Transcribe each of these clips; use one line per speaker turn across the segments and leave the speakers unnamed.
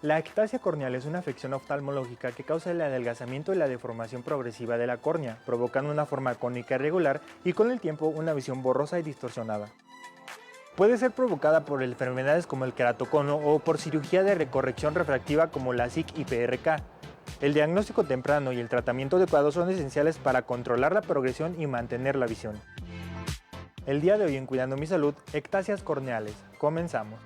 La ectasia corneal es una afección oftalmológica que causa el adelgazamiento y la deformación progresiva de la córnea, provocando una forma cónica irregular y con el tiempo una visión borrosa y distorsionada. Puede ser provocada por enfermedades como el queratocono o por cirugía de corrección refractiva como la SIC y PRK. El diagnóstico temprano y el tratamiento adecuado son esenciales para controlar la progresión y mantener la visión. El día de hoy en Cuidando mi Salud, ectasias corneales. Comenzamos.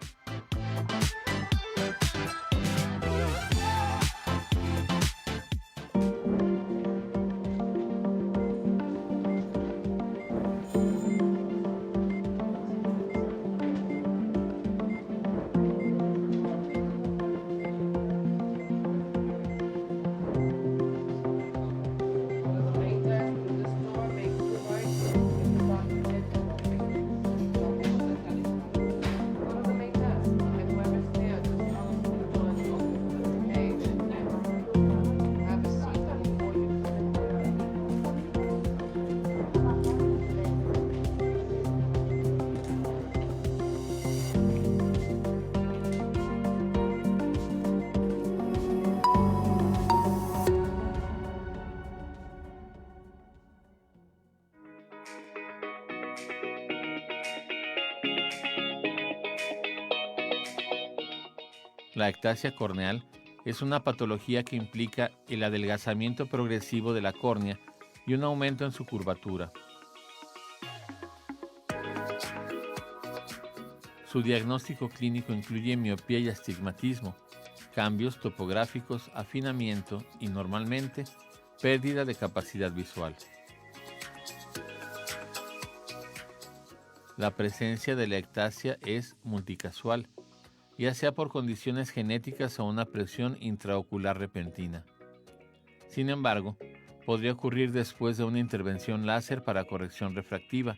La ectasia corneal es una patología que implica el adelgazamiento progresivo de la córnea y un aumento en su curvatura. Su diagnóstico clínico incluye miopía y astigmatismo, cambios topográficos, afinamiento y, normalmente, pérdida de capacidad visual. La presencia de la ectasia es multicasual, ya sea por condiciones genéticas o una presión intraocular repentina. Sin embargo, podría ocurrir después de una intervención láser para corrección refractiva,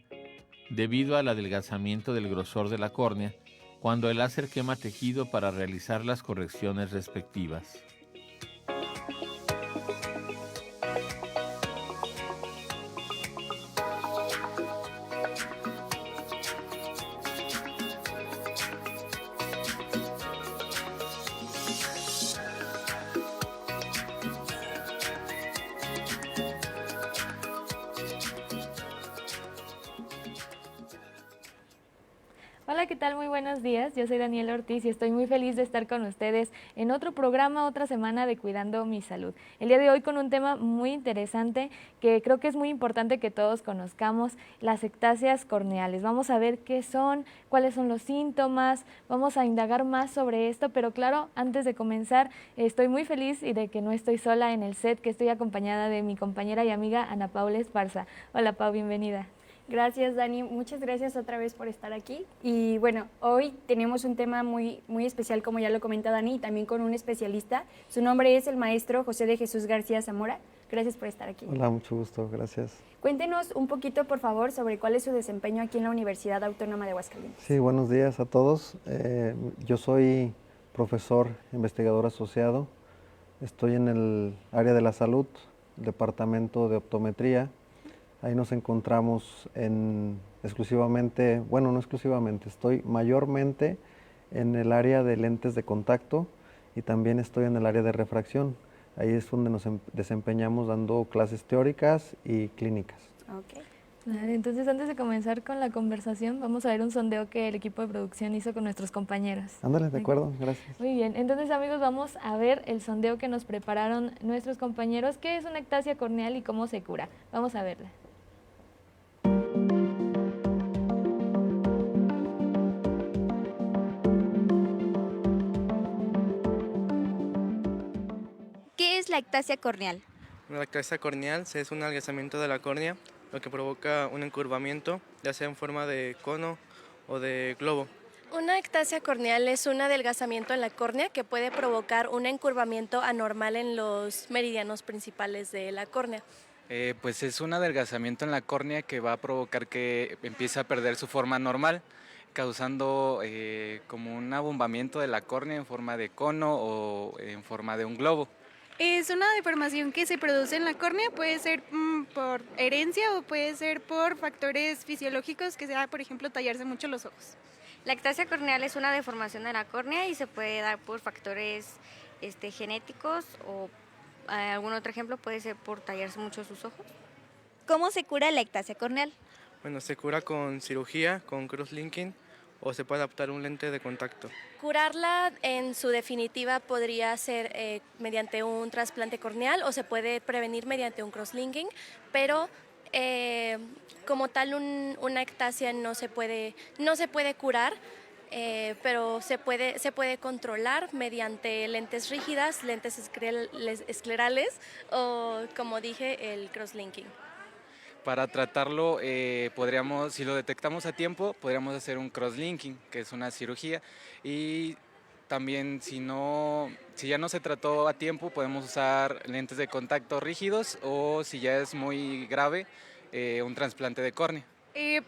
debido al adelgazamiento del grosor de la córnea, cuando el láser quema tejido para realizar las correcciones respectivas.
Hola, ¿qué tal? Muy buenos días. Yo soy Daniela Ortiz y estoy muy feliz de estar con ustedes en otro programa, otra semana de Cuidando mi Salud. El día de hoy con un tema muy interesante que creo que es muy importante que todos conozcamos, las ectasias corneales. Vamos a ver qué son, cuáles son los síntomas, vamos a indagar más sobre esto, pero claro, antes de comenzar, estoy muy feliz y de que no estoy sola en el set, que estoy acompañada de mi compañera y amiga Ana Paula Esparza. Hola Pau, bienvenida.
Gracias, Dani. Muchas gracias otra vez por estar aquí. Y bueno, hoy tenemos un tema muy especial, como ya lo comenta Dani, y también con un especialista. Su nombre es el maestro José de Jesús García Zamora. Gracias por estar aquí.
Hola, mucho gusto, gracias.
Cuéntenos un poquito, por favor, sobre cuál es su desempeño aquí en la Universidad Autónoma de Aguascalientes.
Sí, buenos días a todos. Yo soy profesor investigador asociado. Estoy en el área de la salud, departamento de optometría. Ahí nos encontramos exclusivamente, bueno, no exclusivamente, estoy mayormente en el área de lentes de contacto y también estoy en el área de refracción. Ahí es donde nos desempeñamos dando clases teóricas y clínicas.
Okay.
Vale, entonces antes de comenzar con la conversación, vamos a ver un sondeo que el equipo de producción hizo con nuestros compañeros.
Ándale, de acuerdo, gracias.
Muy bien, entonces amigos, vamos a ver el sondeo que nos prepararon nuestros compañeros, qué es una ectasia corneal y cómo se cura. Vamos a verla.
¿Qué es la ectasia corneal?
La ectasia corneal es un adelgazamiento de la córnea, lo que provoca un encurvamiento, ya sea en forma de cono o de globo.
Una ectasia corneal es un adelgazamiento en la córnea que puede provocar un encurvamiento anormal en los meridianos principales de la córnea.
Pues es un adelgazamiento en la córnea que va a provocar que empiece a perder su forma normal, causando como un abombamiento de la córnea en forma de cono o en forma de un globo.
Es una deformación que se produce en la córnea, puede ser por herencia o puede ser por factores fisiológicos, que sea, por ejemplo, tallarse mucho los ojos.
La ectasia corneal es una deformación de la córnea y se puede dar por factores genéticos o algún otro ejemplo puede ser por tallarse mucho sus ojos.
¿Cómo se cura la ectasia corneal?
Bueno, se cura con cirugía, con crosslinking o se puede adaptar un lente de contacto.
Curarla en su definitiva podría ser mediante un trasplante corneal o se puede prevenir mediante un crosslinking, pero como tal una ectasia no se puede curar, pero se puede controlar mediante lentes rígidas, lentes esclerales o, como dije, el crosslinking.
Para tratarlo, si lo detectamos a tiempo, podríamos hacer un crosslinking, que es una cirugía, y también si ya no se trató a tiempo, podemos usar lentes de contacto rígidos o si ya es muy grave, un trasplante de córnea.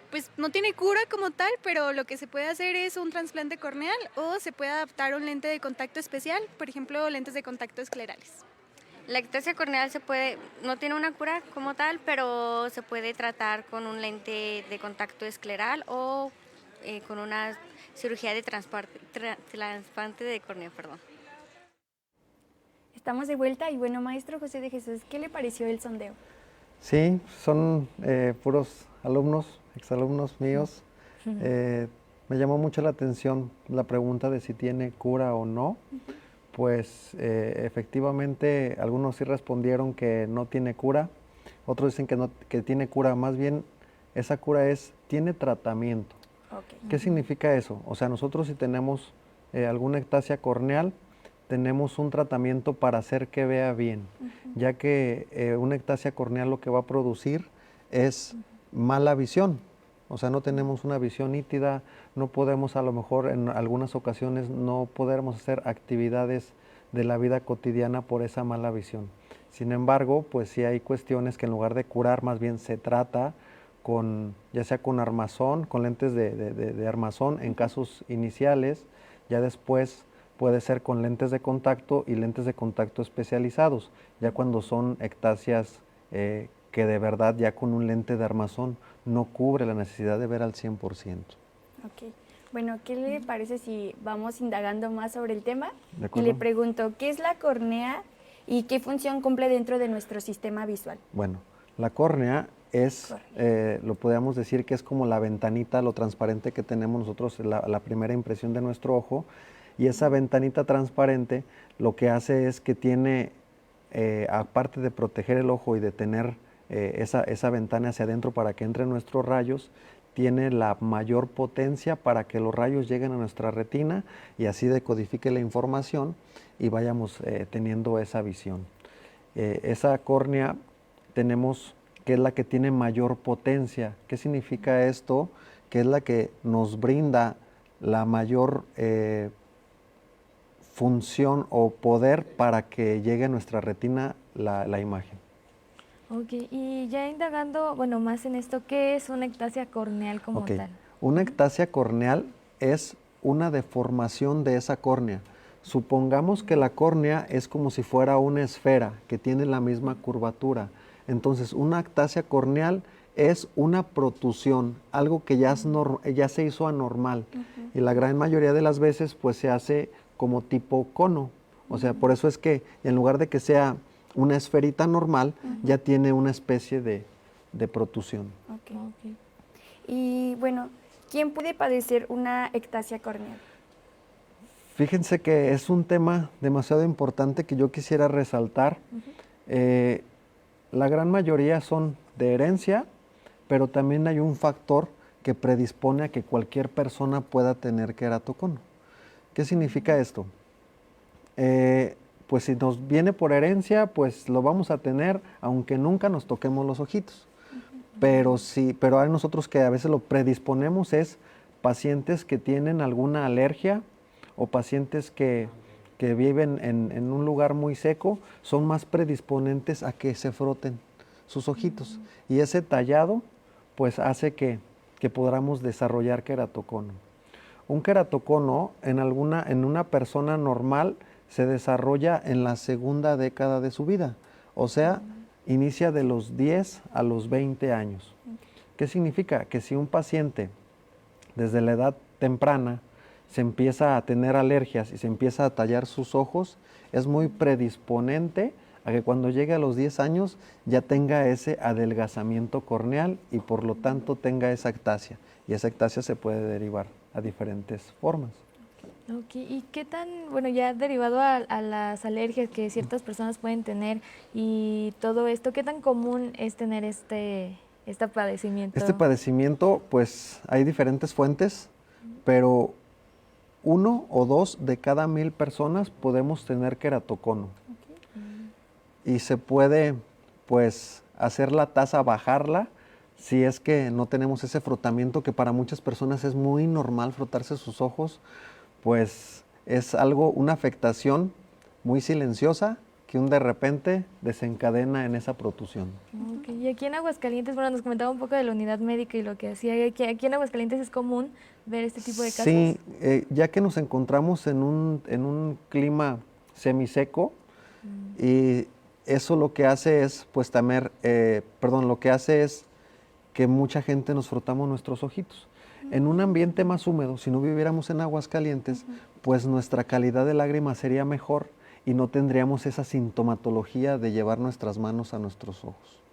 Pues no tiene cura como tal, pero lo que se puede hacer es un trasplante corneal o se puede adaptar un lente de contacto especial, por ejemplo, lentes de contacto esclerales.
La ectasia corneal no tiene una cura como tal, pero se puede tratar con un lente de contacto escleral o con una cirugía de trasplante de córnea, perdón.
Estamos de vuelta y bueno, maestro José de Jesús, ¿qué le pareció el sondeo?
Sí, son puros alumnos, exalumnos míos. Me llamó mucho la atención la pregunta de si tiene cura o no. Pues efectivamente algunos sí respondieron que no tiene cura, otros dicen que tiene cura, más bien esa cura tiene tratamiento. Okay. ¿Qué significa eso? O sea, nosotros si tenemos alguna ectasia corneal, tenemos un tratamiento para hacer que vea bien, ya que una ectasia corneal lo que va a producir es mala visión. O sea, no tenemos una visión nítida, no podemos a lo mejor en algunas ocasiones no podemos hacer actividades de la vida cotidiana por esa mala visión. Sin embargo, pues sí hay cuestiones que en lugar de curar, más bien se trata ya sea con armazón, con lentes de armazón en casos iniciales, ya después puede ser con lentes de contacto y lentes de contacto especializados, ya cuando son ectasias que de verdad ya con un lente de armazón no cubre la necesidad de ver al 100%.
Ok. Bueno, ¿qué le parece si vamos indagando más sobre el tema? Y le pregunto, ¿qué es la córnea y qué función cumple dentro de nuestro sistema visual?
Bueno, la córnea lo podríamos decir que es como la ventanita, lo transparente que tenemos nosotros, la primera impresión de nuestro ojo, y esa ventanita transparente lo que hace es que tiene, aparte de proteger el ojo y de tener esa ventana hacia adentro para que entren nuestros rayos, tiene la mayor potencia para que los rayos lleguen a nuestra retina y así decodifique la información y vayamos teniendo esa visión. Esa córnea tenemos que es la que tiene mayor potencia. ¿Qué significa esto? Que es la que nos brinda la mayor función o poder para que llegue a nuestra retina la imagen.
Ok, y ya indagando, bueno, más en esto, ¿qué es una ectasia corneal como tal?
Una ectasia corneal es una deformación de esa córnea. Supongamos que la córnea es como si fuera una esfera que tiene la misma curvatura. Entonces, una ectasia corneal es una protusión, algo que ya se hizo anormal. Y la gran mayoría de las veces, pues se hace como tipo cono. O sea, por eso es que en lugar de que sea una esferita normal, ya tiene una especie de protusión.
Okay. Y bueno, ¿quién puede padecer una ectasia corneal?
Fíjense que es un tema demasiado importante que yo quisiera resaltar. La gran mayoría son de herencia, pero también hay un factor que predispone a que cualquier persona pueda tener queratocono. ¿Qué significa esto? Pues si nos viene por herencia, pues lo vamos a tener aunque nunca nos toquemos los ojitos. Pero hay nosotros que a veces lo predisponemos es pacientes que tienen alguna alergia o pacientes que viven en un lugar muy seco, son más predisponentes a que se froten sus ojitos. Y ese tallado pues hace que podamos desarrollar queratocono. Un queratocono en una persona normal se desarrolla en la segunda década de su vida, o sea, inicia de los 10 a los 20 años. ¿Qué significa? Que si un paciente desde la edad temprana se empieza a tener alergias y se empieza a tallar sus ojos, es muy predisponente a que cuando llegue a los 10 años ya tenga ese adelgazamiento corneal y por lo tanto tenga esa ectasia. Y esa ectasia se puede derivar a diferentes formas.
Ok, ¿y qué tan, bueno, ya derivado a las alergias que ciertas personas pueden tener y todo esto, qué tan común es tener este padecimiento?
Este padecimiento, pues hay diferentes fuentes, pero 1 o 2 de cada 1000 personas podemos tener queratocono. Y se puede, pues, hacer la tasa, bajarla, si es que no tenemos ese frotamiento que para muchas personas es muy normal frotarse sus ojos, pues es algo, una afectación muy silenciosa que de repente desencadena en esa protusión.
Okay. Y aquí en Aguascalientes, bueno, nos comentaba un poco de la unidad médica y lo que hacía. Aquí en Aguascalientes es común ver este tipo de casos.
Sí, ya que nos encontramos en un clima semiseco y eso lo que hace es, pues lo que hace es que mucha gente nos frotamos nuestros ojitos. En un ambiente más húmedo, si no viviéramos en Aguascalientes, pues nuestra calidad de lágrima sería mejor y no tendríamos esa sintomatología de llevar nuestras manos a nuestros ojos.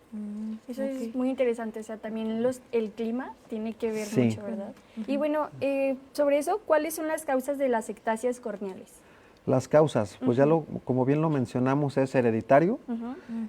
Eso es muy interesante, o sea, también el clima tiene que ver mucho, ¿verdad? Y bueno, sobre eso, ¿cuáles son las causas de las ectasias corneales?
Las causas, pues como bien lo mencionamos, es hereditario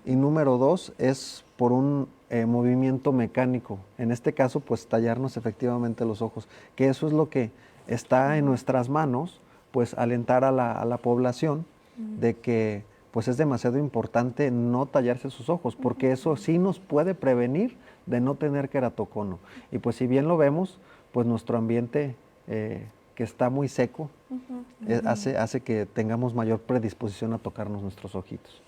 y número 2 es por un movimiento mecánico. En este caso, pues tallarnos efectivamente los ojos, que eso es lo que está en nuestras manos, pues alentar a la población de que pues es demasiado importante no tallarse sus ojos, porque eso sí nos puede prevenir de no tener queratocono. Y pues si bien lo vemos, pues nuestro ambiente que está muy seco, hace que tengamos mayor predisposición a tocarnos nuestros ojitos.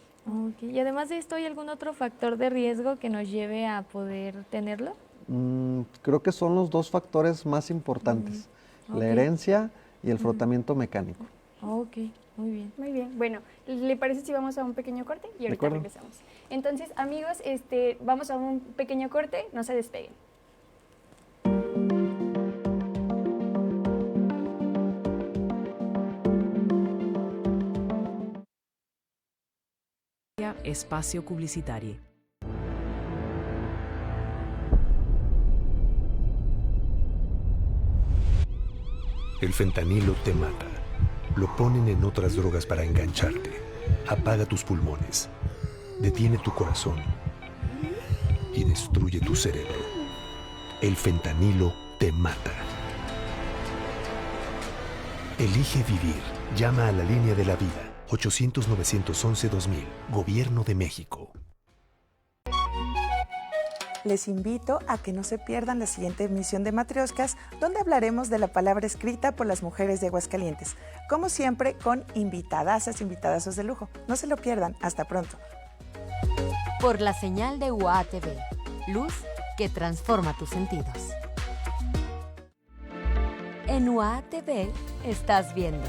Okay. Y además de esto, ¿hay algún otro factor de riesgo que nos lleve a poder tenerlo?
Creo que son los 2 factores más importantes, la herencia y el frotamiento mecánico.
Ok, muy bien.
Muy bien. Bueno, ¿le parece si vamos a un pequeño corte? Y ahorita regresamos. Entonces, amigos, vamos a un pequeño corte, no se despeguen.
Espacio publicitario.
El fentanilo te mata. Lo ponen en otras drogas para engancharte. Apaga tus pulmones. Detiene tu corazón. Y destruye tu cerebro. El fentanilo te mata. Elige vivir. Llama a la línea de la vida. 800-911-2000. Gobierno de México.
Les invito a que no se pierdan la siguiente emisión de Matrioscas, donde hablaremos de la palabra escrita por las mujeres de Aguascalientes. Como siempre, con invitadazos de lujo. No se lo pierdan. Hasta pronto.
Por la señal de UATV. Luz que transforma tus sentidos. En UATV estás viendo.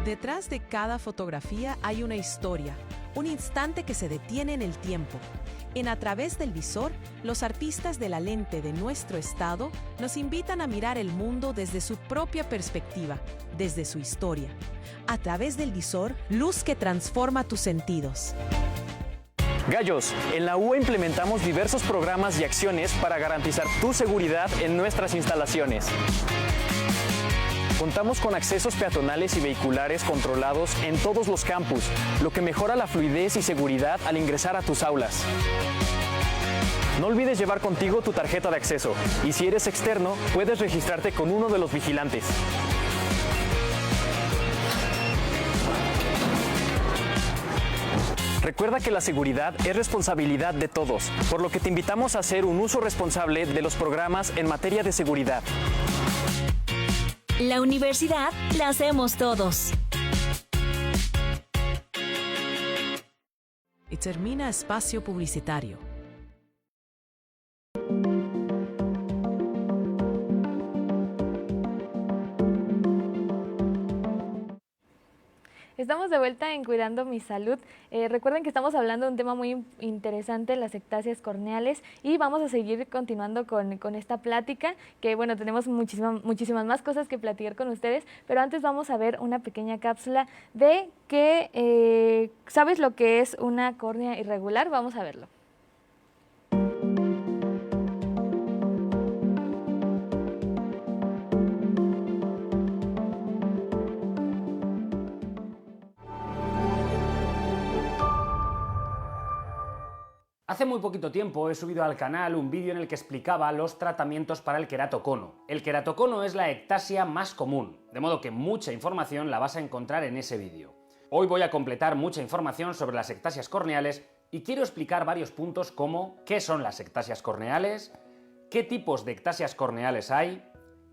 Detrás de cada fotografía hay una historia, un instante que se detiene en el tiempo. En A Través del Visor, los artistas de la lente de nuestro estado nos invitan a mirar el mundo desde su propia perspectiva, desde su historia. A Través del Visor, luz que transforma tus sentidos.
Gallos, en la UA implementamos diversos programas y acciones para garantizar tu seguridad en nuestras instalaciones. Contamos con accesos peatonales y vehiculares controlados en todos los campus, lo que mejora la fluidez y seguridad al ingresar a tus aulas. No olvides llevar contigo tu tarjeta de acceso y si eres externo, puedes registrarte con uno de los vigilantes. Recuerda que la seguridad es responsabilidad de todos, por lo que te invitamos a hacer un uso responsable de los programas en materia de seguridad.
La universidad la hacemos todos.
Y termina Espacio Publicitario.
Estamos de vuelta en Cuidando mi Salud. Recuerden que estamos hablando de un tema muy interesante, las ectasias corneales, y vamos a seguir continuando con esta plática, que bueno, tenemos muchísimas más cosas que platicar con ustedes, pero antes vamos a ver una pequeña cápsula de que, ¿sabes lo que es una córnea irregular? Vamos a verlo.
Hace muy poquito tiempo he subido al canal un vídeo en el que explicaba los tratamientos para el queratocono. El queratocono es la ectasia más común, de modo que mucha información la vas a encontrar en ese vídeo. Hoy voy a completar mucha información sobre las ectasias corneales y quiero explicar varios puntos como qué son las ectasias corneales, qué tipos de ectasias corneales hay,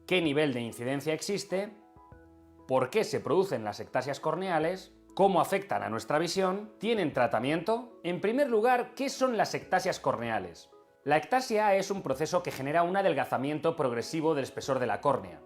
qué nivel de incidencia existe, por qué se producen las ectasias corneales, cómo afectan a nuestra visión, tienen tratamiento. En primer lugar, ¿qué son las ectasias corneales? La ectasia es un proceso que genera un adelgazamiento progresivo del espesor de la córnea.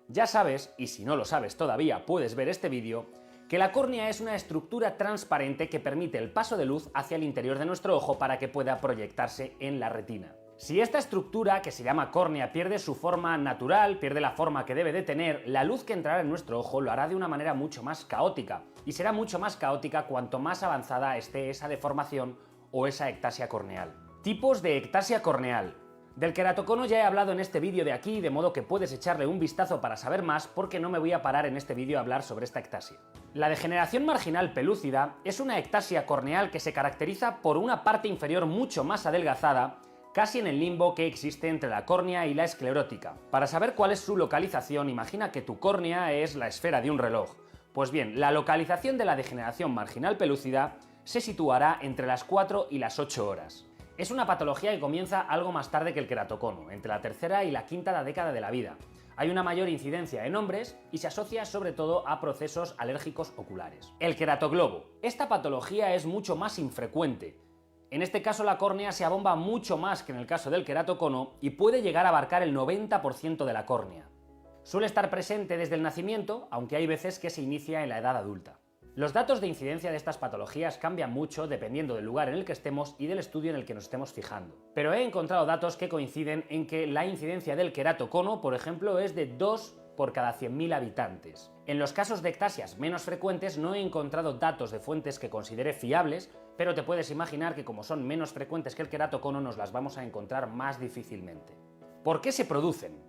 Ya sabes, y si no lo sabes todavía puedes ver este vídeo, que la córnea es una estructura transparente que permite el paso de luz hacia el interior de nuestro ojo para que pueda proyectarse en la retina. Si esta estructura, que se llama córnea, pierde su forma natural, pierde la forma que debe de tener, la luz que entrará en nuestro ojo lo hará de una manera mucho más caótica, y será mucho más caótica cuanto más avanzada esté esa deformación o esa ectasia corneal. Tipos de ectasia corneal. Del queratocono ya he hablado en este vídeo de aquí, de modo que puedes echarle un vistazo para saber más, porque no me voy a parar en este vídeo a hablar sobre esta ectasia. La degeneración marginal pelúcida es una ectasia corneal que se caracteriza por una parte inferior mucho más adelgazada, casi en el limbo que existe entre la córnea y la esclerótica. Para saber cuál es su localización, imagina que tu córnea es la esfera de un reloj. Pues bien, la localización de la degeneración marginal pelúcida se situará entre las 4 y las 8 horas. Es una patología que comienza algo más tarde que el queratocono, entre la tercera y la quinta década de la vida. Hay una mayor incidencia en hombres y se asocia sobre todo a procesos alérgicos oculares. El queratoglobo. Esta patología es mucho más infrecuente. En este caso la córnea se abomba mucho más que en el caso del queratocono y puede llegar a abarcar el 90% de la córnea. Suele estar presente desde el nacimiento, aunque hay veces que se inicia en la edad adulta. Los datos de incidencia de estas patologías cambian mucho dependiendo del lugar en el que estemos y del estudio en el que nos estemos fijando. Pero he encontrado datos que coinciden en que la incidencia del queratocono, por ejemplo, es de 2 por cada 100.000 habitantes. En los casos de ectasias menos frecuentes no he encontrado datos de fuentes que considere fiables, pero te puedes imaginar que como son menos frecuentes que el queratocono nos las vamos a encontrar más difícilmente. ¿Por qué se producen?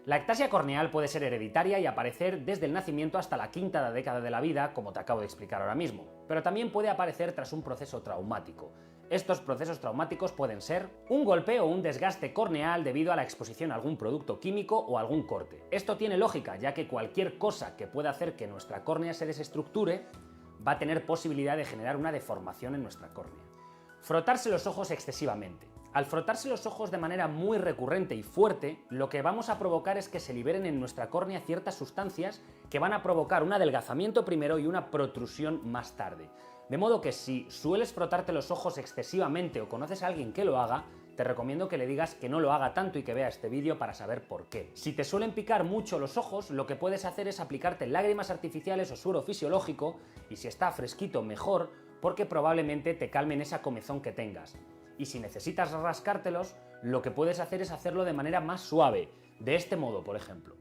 La ectasia corneal puede ser hereditaria y aparecer desde el nacimiento hasta la quinta década de la vida, como te acabo de explicar ahora mismo, pero también puede aparecer tras un proceso traumático. Estos procesos traumáticos pueden ser un golpe o un desgaste corneal debido a la exposición a algún producto químico o algún corte. Esto tiene lógica, ya que cualquier cosa que pueda hacer que nuestra córnea se desestructure va a tener posibilidad de generar una deformación en nuestra córnea. Frotarse los ojos excesivamente. Al frotarse los ojos de manera muy recurrente y fuerte, lo que vamos a provocar es que se liberen en nuestra córnea ciertas sustancias que van a provocar un adelgazamiento primero y una protrusión más tarde. De modo que si sueles frotarte los ojos excesivamente o conoces a alguien que lo haga, te recomiendo que le digas que no lo haga tanto y que vea este vídeo para saber por qué. Si te suelen picar mucho los ojos, lo que puedes hacer es aplicarte lágrimas artificiales o suero fisiológico, y si está fresquito mejor, porque probablemente te calmen esa comezón que tengas. Y si necesitas rascártelos, lo que puedes hacer es hacerlo de manera más suave, de este modo, por ejemplo.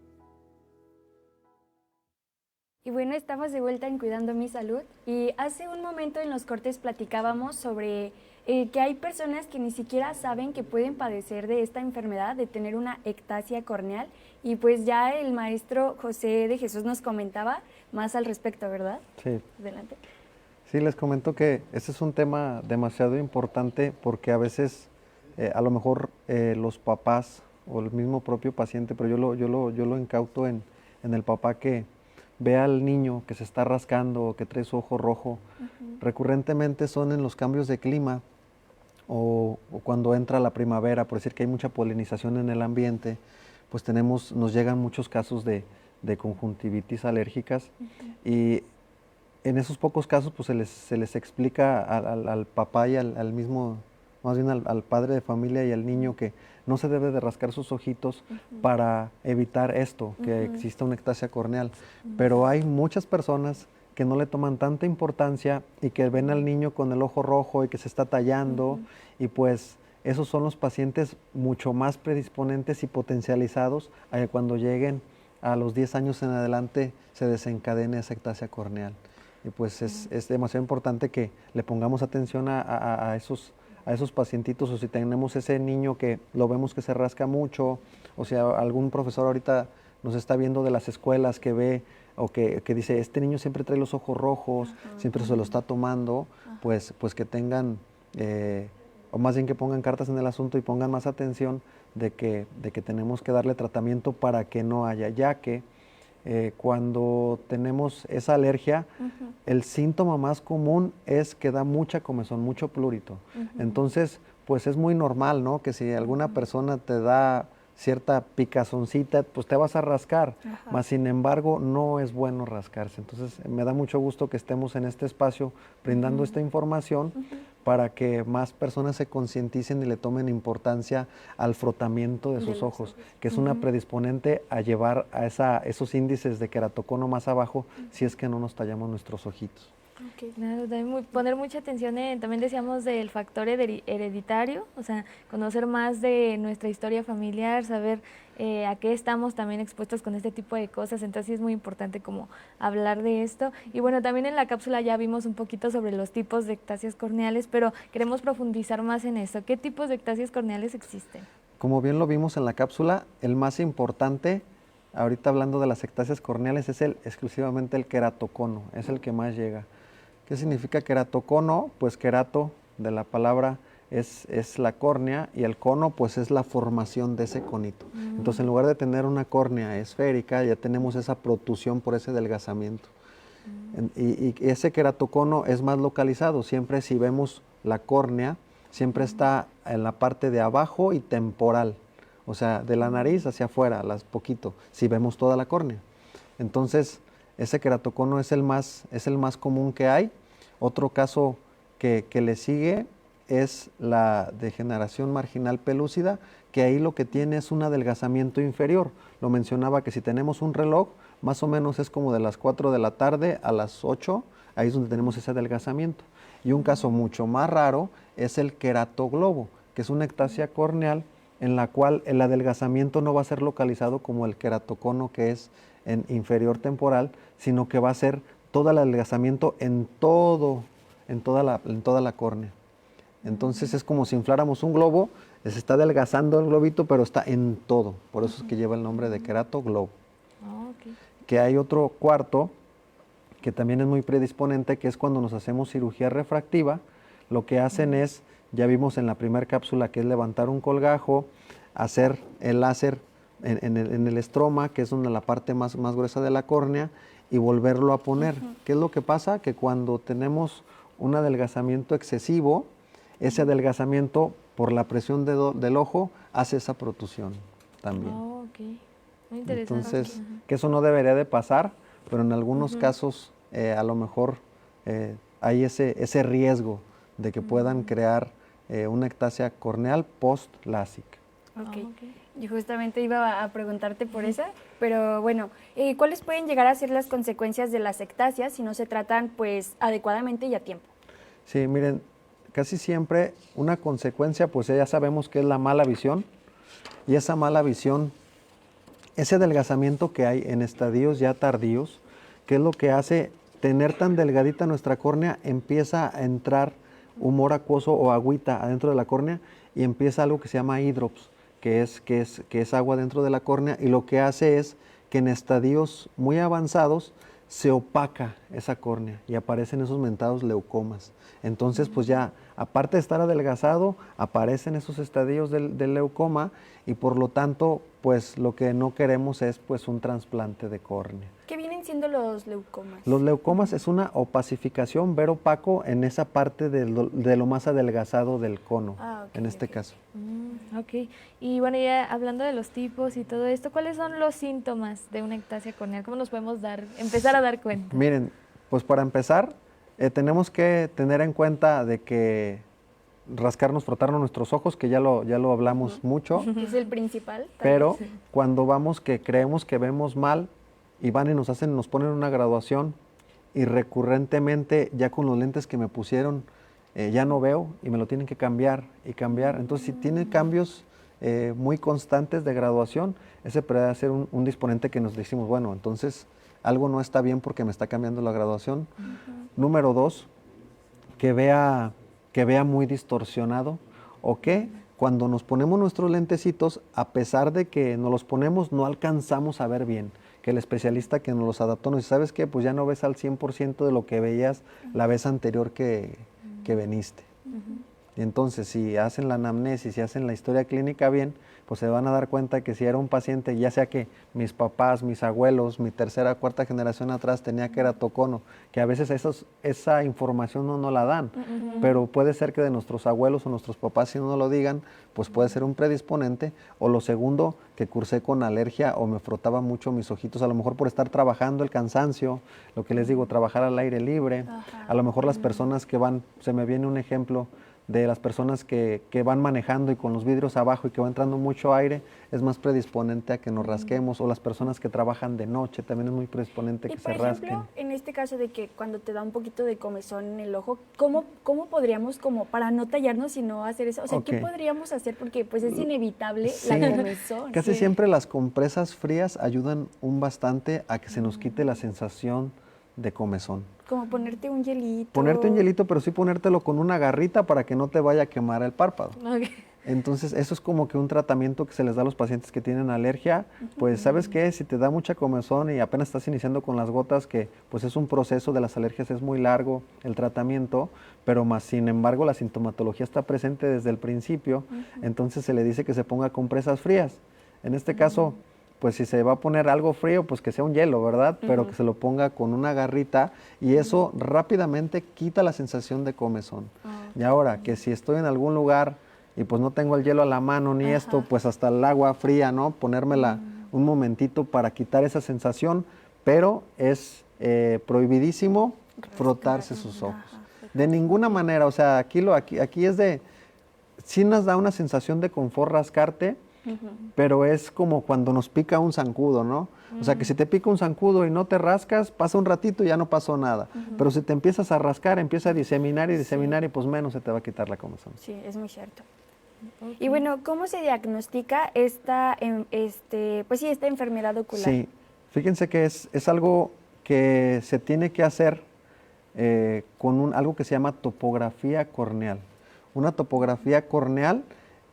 Y bueno, estamos de vuelta en Cuidando mi Salud, y hace un momento en los cortes platicábamos sobre que hay personas que ni siquiera saben que pueden padecer de esta enfermedad, de tener una ectasia corneal, y pues ya el maestro José de Jesús nos comentaba más al respecto, ¿verdad?
Sí.
Adelante.
Sí, les comento que este es un tema demasiado importante porque a veces a lo mejor los papás o el mismo propio paciente, pero yo lo incauto en el papá que ve al niño que se está rascando o que trae su ojo rojo. Recurrentemente son en los cambios de clima o cuando entra la primavera, por decir que hay mucha polinización en el ambiente, pues nos llegan muchos casos de conjuntivitis alérgicas y en esos pocos casos pues se les explica al papá y al mismo, más bien al padre de familia y al niño que no se debe de rascar sus ojitos para evitar esto, que exista una ectasia corneal. Pero hay muchas personas que no le toman tanta importancia y que ven al niño con el ojo rojo y que se está tallando, y pues esos son los pacientes mucho más predisponentes y potencializados a que cuando lleguen a los 10 años en adelante se desencadene esa ectasia corneal. Y pues es demasiado importante que le pongamos atención a esos pacientitos, o si tenemos ese niño que lo vemos que se rasca mucho, o sea, algún profesor ahorita nos está viendo de las escuelas que ve o que dice, este niño siempre trae los ojos rojos, siempre se lo está tomando, pues que tengan, o más bien que pongan cartas en el asunto y pongan más atención de que tenemos que darle tratamiento para que no haya, ya que cuando tenemos esa alergia, el síntoma más común es que da mucha comezón, mucho plurito. Entonces, pues es muy normal, ¿no? Que si alguna persona te da cierta picazoncita, pues te vas a rascar, mas sin embargo no es bueno rascarse. Entonces me da mucho gusto que estemos en este espacio brindando esta información para que más personas se concienticen y le tomen importancia al frotamiento de sus ojos, que es una predisponente a llevar a esos índices de queratocono más abajo si es que no nos tallamos nuestros ojitos.
Claro, poner mucha atención también decíamos del factor hereditario, o sea, conocer más de nuestra historia familiar, saber a qué estamos también expuestos con este tipo de cosas, entonces sí es muy importante como hablar de esto. Y bueno, también en la cápsula ya vimos un poquito sobre los tipos de ectasias corneales, pero queremos profundizar más en esto. ¿Qué tipos de ectasias corneales existen?
Como bien lo vimos en la cápsula, el más importante, ahorita hablando de las ectasias corneales, es exclusivamente el queratocono, es el que más llega. ¿Qué significa queratocono? Pues querato, de la palabra, es la córnea, y el cono pues es la formación de ese conito. Entonces, en lugar de tener una córnea esférica, ya tenemos esa protusión por ese adelgazamiento. Y ese queratocono es más localizado. Siempre, si vemos la córnea, siempre está en la parte de abajo y temporal, o sea, de la nariz hacia afuera, poquito, si vemos toda la córnea. Entonces, ese queratocono es el más común que hay. Otro caso que le sigue es la degeneración marginal pelúcida, que ahí lo que tiene es un adelgazamiento inferior. Lo mencionaba que si tenemos un reloj, más o menos es como de las 4 de la tarde a las 8, ahí es donde tenemos ese adelgazamiento. Y un caso mucho más raro es el queratoglobo, que es una ectasia corneal en la cual el adelgazamiento no va a ser localizado como el queratocono, que es en inferior temporal, sino que va a ser todo el adelgazamiento en toda la córnea. Entonces es como si infláramos un globo, se está adelgazando el globito, pero está en todo. Por eso es que lleva el nombre de queratoglobo. Que hay otro cuarto que también es muy predisponente, que es cuando nos hacemos cirugía refractiva. Lo que hacen es, ya vimos en la primera cápsula, que es levantar un colgajo, hacer el láser en el estroma, que es la parte más gruesa de la córnea, y volverlo a poner. ¿Qué es lo que pasa? Que cuando tenemos un adelgazamiento excesivo, ese adelgazamiento por la presión del ojo hace esa protusión también.
Muy interesante.
Entonces, que eso no debería de pasar, pero en algunos casos a lo mejor hay ese riesgo de que puedan crear una ectasia corneal post-LASIK.
Yo justamente iba a preguntarte por esa, pero bueno, ¿cuáles pueden llegar a ser las consecuencias de las ectasias si no se tratan pues adecuadamente y a tiempo?
Sí, miren, casi siempre una consecuencia, pues ya sabemos que es la mala visión, y esa mala visión, ese adelgazamiento que hay en estadios ya tardíos, que es lo que hace tener tan delgadita nuestra córnea, empieza a entrar humor acuoso o agüita adentro de la córnea, y empieza algo que se llama hidrops, que es agua dentro de la córnea, y lo que hace es que en estadios muy avanzados se opaca esa córnea y aparecen esos mentados leucomas. Entonces, pues ya, aparte de estar adelgazado, aparecen esos estadios del leucoma, y por lo tanto, pues lo que no queremos es pues un trasplante de córnea.
¿Qué vienen siendo los leucomas?
Los leucomas es una opacificación, ver opaco en esa parte de lo más adelgazado del cono, en este caso.
Y bueno, ya hablando de los tipos y todo esto, ¿cuáles son los síntomas de una ectasia corneal? ¿Cómo nos podemos empezar a dar cuenta?
Miren, pues para empezar, tenemos que tener en cuenta de que rascarnos, frotarnos nuestros ojos, que ya lo hablamos mucho.
Es el principal.
Pero cuando vamos que creemos que vemos mal y van y nos ponen una graduación y recurrentemente ya con los lentes que me pusieron ya no veo y me lo tienen que cambiar y cambiar. Entonces, si tiene cambios muy constantes de graduación, ese puede ser un disponente que nos decimos, bueno, entonces algo no está bien porque me está cambiando la graduación. Número 2, que vea muy distorsionado, o que cuando nos ponemos nuestros lentecitos, a pesar de que nos los ponemos, no alcanzamos a ver bien. Que el especialista que nos los adaptó nos dice, ¿sabes qué? Pues ya no ves al 100% de lo que veías la vez anterior que veniste. Y entonces, si hacen la anamnesis, si hacen la historia clínica bien, pues se van a dar cuenta que si era un paciente, ya sea que mis papás, mis abuelos, mi tercera, cuarta generación atrás tenía queratocono, que a veces esa información no nos la dan, pero puede ser que de nuestros abuelos o nuestros papás, si no nos lo digan, pues puede ser un predisponente. O lo segundo, que cursé con alergia o me frotaba mucho mis ojitos, a lo mejor por estar trabajando el cansancio, lo que les digo, trabajar al aire libre. A lo mejor las personas que van, se me viene un ejemplo de las personas que van manejando y con los vidrios abajo y que va entrando mucho aire, es más predisponente a que nos rasquemos. O las personas que trabajan de noche, también es muy predisponente que se rasquen.
Por ejemplo, en este caso de que cuando te da un poquito de comezón en el ojo, ¿cómo podríamos, como para no tallarnos y no hacer eso? O sea, ¿qué podríamos hacer? Porque pues es inevitable la comezón.
Casi siempre las compresas frías ayudan bastante a que se nos quite la sensación de comezón.
Como ponerte un hielito.
Ponerte un hielito, pero sí ponértelo con una garrita para que no te vaya a quemar el párpado.
Okay.
Entonces, eso es como que un tratamiento que se les da a los pacientes que tienen alergia. Pues, ¿sabes qué? Si te da mucha comezón y apenas estás iniciando con las gotas, que pues es un proceso de las alergias, es muy largo el tratamiento, pero más sin embargo la sintomatología está presente desde el principio, entonces se le dice que se ponga compresas frías. En este caso, pues si se va a poner algo frío, pues que sea un hielo, ¿verdad? Pero que se lo ponga con una garrita y eso rápidamente quita la sensación de comezón. Y ahora, que si estoy en algún lugar y pues no tengo el hielo a la mano ni esto, pues hasta el agua fría, ¿no? Ponérmela un momentito para quitar esa sensación, pero es prohibidísimo frotarse sus ojos. De ninguna manera, o sea, aquí es de, sí nos da una sensación de confort rascarte, pero es como cuando nos pica un zancudo, ¿no? O sea, que si te pica un zancudo y no te rascas, pasa un ratito y ya no pasó nada. Pero si te empiezas a rascar, empieza a diseminar y pues menos se te va a quitar la comezón.
Sí, es muy cierto. Y bueno, ¿cómo se diagnostica esta enfermedad ocular?
Sí, fíjense que es algo que se tiene que hacer con algo que se llama topografía corneal. Una topografía corneal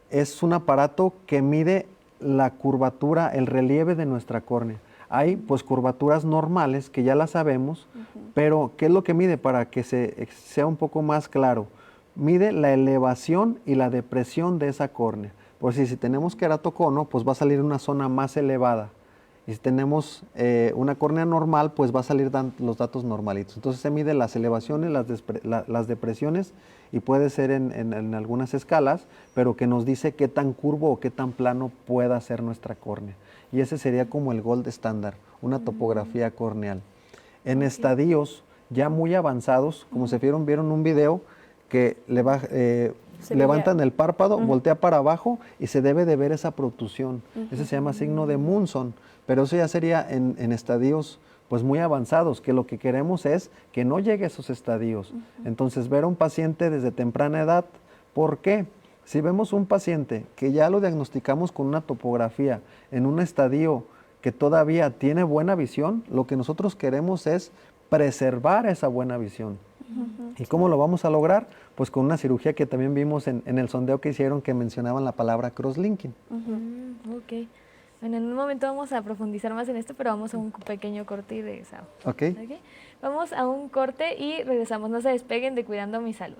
es un aparato que mide la curvatura, el relieve de nuestra córnea. Hay pues curvaturas normales que ya las sabemos, pero ¿qué es lo que mide? Para que sea un poco más claro. Mide la elevación y la depresión de esa córnea. Por si tenemos queratocono, pues va a salir una zona más elevada. Y si tenemos una córnea normal, pues va a salir los datos normalitos. Entonces se mide las elevaciones, las depresiones, y puede ser en algunas escalas, pero que nos dice qué tan curvo o qué tan plano pueda ser nuestra córnea. Y ese sería como el gold estándar, una topografía corneal. En estadios ya muy avanzados, como se vieron un video que levantan el párpado, voltea para abajo y se debe de ver esa protusión. Ese se llama signo de Munson, pero eso ya sería en estadios pues muy avanzados, que lo que queremos es que no llegue a esos estadios. Entonces, ver a un paciente desde temprana edad, ¿por qué? Si vemos un paciente que ya lo diagnosticamos con una topografía en un estadio que todavía tiene buena visión, lo que nosotros queremos es preservar esa buena visión. ¿Y cómo lo vamos a lograr? Pues con una cirugía que también vimos en el sondeo que hicieron, que mencionaban la palabra crosslinking.
Ok. Bueno, en un momento vamos a profundizar más en esto, pero vamos a un pequeño corte y regresamos.
Okay.
Vamos a un corte y regresamos. No se despeguen de Cuidando Mi Salud.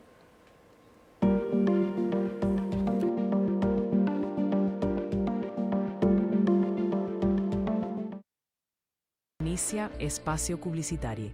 Inicia espacio publicitario.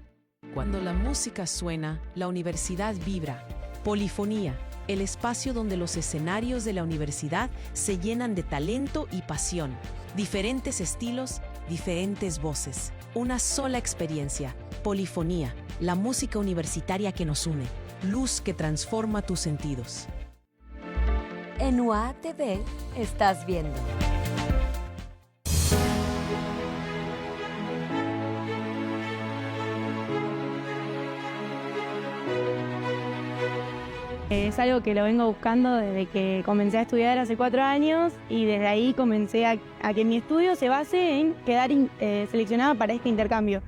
Cuando la música suena, la universidad vibra. Polifonía, el espacio donde los escenarios de la universidad se llenan de talento y pasión. Diferentes estilos, diferentes voces. Una sola experiencia. Polifonía, la música universitaria que nos une. Luz que transforma tus sentidos.
En UA TV estás viendo.
Es algo que lo vengo buscando desde que comencé a estudiar hace 4 años y desde ahí comencé a que mi estudio se base en quedar seleccionada para este intercambio.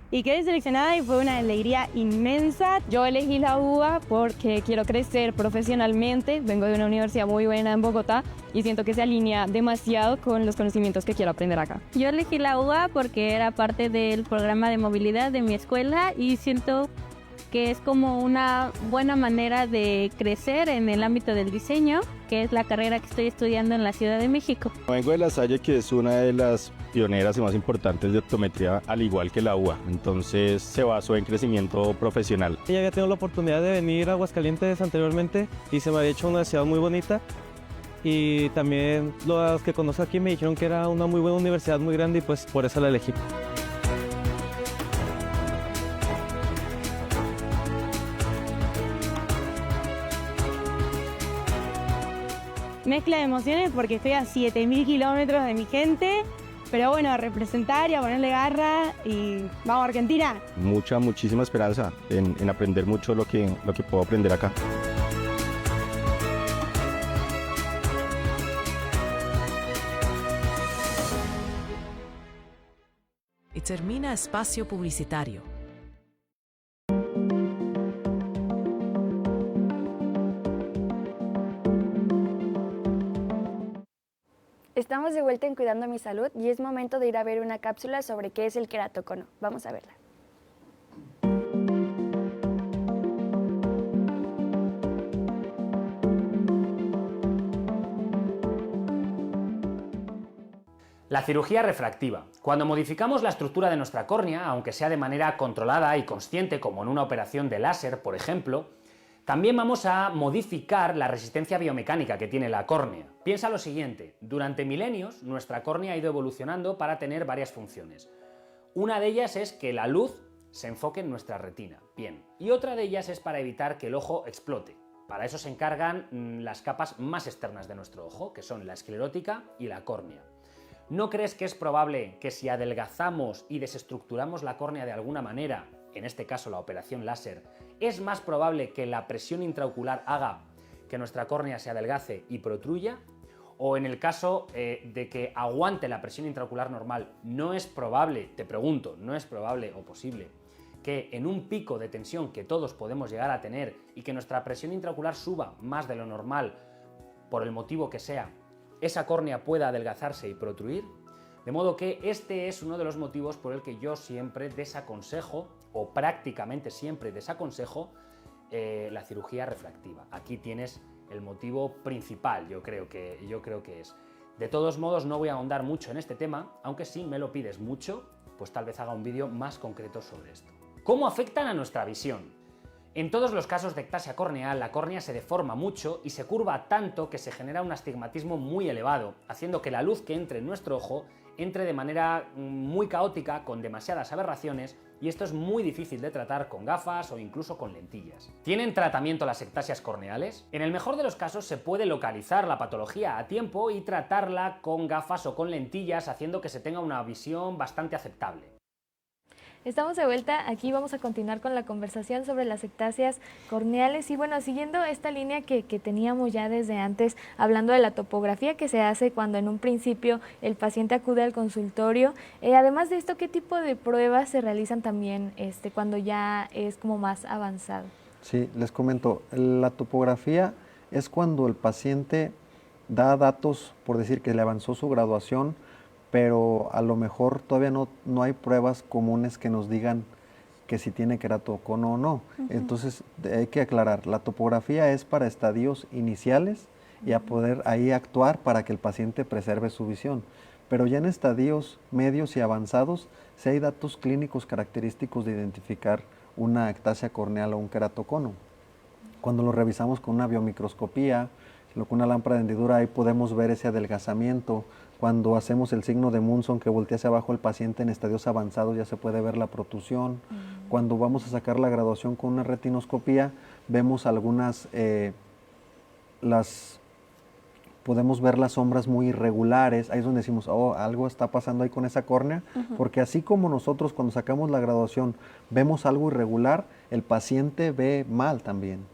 Y quedé seleccionada y fue una alegría inmensa. Yo elegí la UBA porque quiero crecer profesionalmente. Vengo de una universidad muy buena en Bogotá y siento que se alinea demasiado con los conocimientos que quiero aprender acá.
Yo elegí la UBA porque era parte del programa de movilidad de mi escuela y siento que es como una buena manera de crecer en el ámbito del diseño, que es la carrera que estoy estudiando en la Ciudad de México.
Vengo de La Salle, que es una de las pioneras y más importantes de optometría, al igual que la UBA, entonces se basó en crecimiento profesional.
Ya había tenido la oportunidad de venir a Aguascalientes anteriormente y se me había hecho una ciudad muy bonita, y también los que conozco aquí me dijeron que era una muy buena universidad, muy grande, y pues por eso la elegí.
Mezcla de emociones porque estoy a 7.000 kilómetros de mi gente, pero bueno, a representar y a ponerle garra y vamos a Argentina.
Muchísima esperanza en aprender mucho lo que puedo aprender acá.
Y termina espacio publicitario.
Estamos de vuelta en Cuidando mi Salud y es momento de ir a ver una cápsula sobre qué es el queratocono. Vamos a verla.
La cirugía refractiva. Cuando modificamos la estructura de nuestra córnea, aunque sea de manera controlada y consciente, como en una operación de láser, por ejemplo, también vamos a modificar la resistencia biomecánica que tiene la córnea. Piensa lo siguiente, durante milenios nuestra córnea ha ido evolucionando para tener varias funciones. Una de ellas es que la luz se enfoque en nuestra retina, bien, y otra de ellas es para evitar que el ojo explote. Para eso se encargan las capas más externas de nuestro ojo, que son la esclerótica y la córnea. ¿No crees que es probable que si adelgazamos y desestructuramos la córnea de alguna manera, en este caso la operación láser, es más probable que la presión intraocular haga que nuestra córnea se adelgace y protruya? O en el caso de que aguante la presión intraocular normal, ¿no es probable, te pregunto, no es probable o posible, que en un pico de tensión que todos podemos llegar a tener y que nuestra presión intraocular suba más de lo normal, por el motivo que sea, esa córnea pueda adelgazarse y protruir? De modo que este es uno de los motivos por el que yo siempre desaconsejo, o prácticamente siempre desaconsejo, la cirugía refractiva. Aquí tienes el motivo principal, yo creo que es. De todos modos, no voy a ahondar mucho en este tema, aunque si me lo pides mucho, pues tal vez haga un vídeo más concreto sobre esto. ¿Cómo afectan a nuestra visión? En todos los casos de ectasia corneal, la córnea se deforma mucho y se curva tanto que se genera un astigmatismo muy elevado, haciendo que la luz que entre en nuestro ojo entre de manera muy caótica, con demasiadas aberraciones, y esto es muy difícil de tratar con gafas o incluso con lentillas. ¿Tienen tratamiento las ectasias corneales? En el mejor de los casos se puede localizar la patología a tiempo y tratarla con gafas o con lentillas, haciendo que se tenga una visión bastante aceptable.
Estamos de vuelta, aquí vamos a continuar con la conversación sobre las ectasias corneales y bueno, siguiendo esta línea que teníamos ya desde antes, hablando de la topografía que se hace cuando en un principio el paciente acude al consultorio, además de esto, ¿qué tipo de pruebas se realizan también cuando ya es como más avanzado?
Sí, les comento, la topografía es cuando el paciente da datos, por decir que le avanzó su graduación, pero a lo mejor todavía no hay pruebas comunes que nos digan que si tiene queratocono o no. Entonces hay que aclarar, la topografía es para estadios iniciales y a poder ahí actuar para que el paciente preserve su visión. Pero ya en estadios medios y avanzados, sí hay datos clínicos característicos de identificar una ectasia corneal o un queratocono. Cuando lo revisamos con una biomicroscopía, con una lámpara de hendidura, ahí podemos ver ese adelgazamiento. Cuando hacemos el signo de Munson, que voltea hacia abajo el paciente en estadios avanzados, ya se puede ver la protusión. Cuando vamos a sacar la graduación con una retinoscopía, vemos algunas, podemos ver las sombras muy irregulares. Ahí es donde decimos, oh, algo está pasando ahí con esa córnea, porque así como nosotros cuando sacamos la graduación vemos algo irregular, el paciente ve mal también.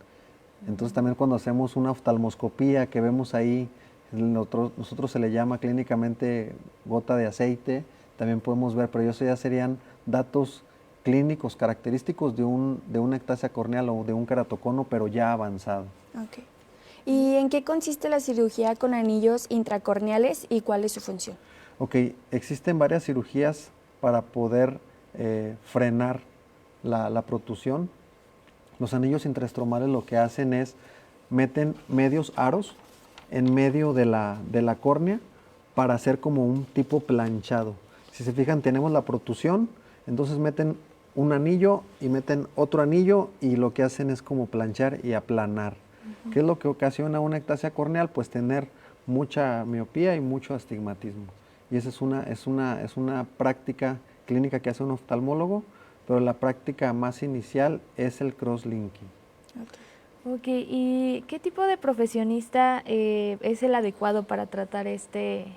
Entonces también cuando hacemos una oftalmoscopía que vemos ahí, nosotros se le llama clínicamente gota de aceite, también podemos ver, pero eso ya serían datos clínicos característicos de una ectasia corneal o de un queratocono, pero ya avanzado.
Okay. ¿Y en qué consiste la cirugía con anillos intracorneales y cuál es su función?
Ok, existen varias cirugías para poder frenar la protusión. Los anillos intraestromales lo que hacen es meten medios aros en medio de la córnea para hacer como un tipo planchado. Si se fijan, tenemos la protusión, entonces meten un anillo y meten otro anillo y lo que hacen es como planchar y aplanar. ¿Qué es lo que ocasiona una ectasia corneal? Pues tener mucha miopía y mucho astigmatismo. Y esa es una práctica clínica que hace un oftalmólogo, pero la práctica más inicial es el crosslinking.
Ok, ¿y qué tipo de profesionista es el adecuado para tratar este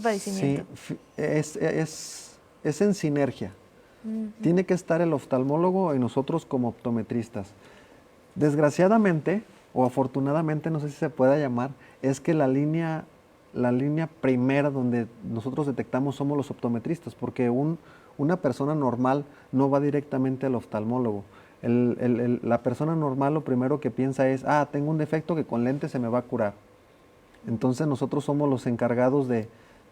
padecimiento?
Sí, es en sinergia. Tiene que estar el oftalmólogo y nosotros como optometristas. Desgraciadamente, o afortunadamente, no sé si se pueda llamar, es que la línea primera donde nosotros detectamos somos los optometristas, porque una persona normal no va directamente al oftalmólogo. La persona normal lo primero que piensa es, tengo un defecto que con lentes se me va a curar. Entonces nosotros somos los encargados de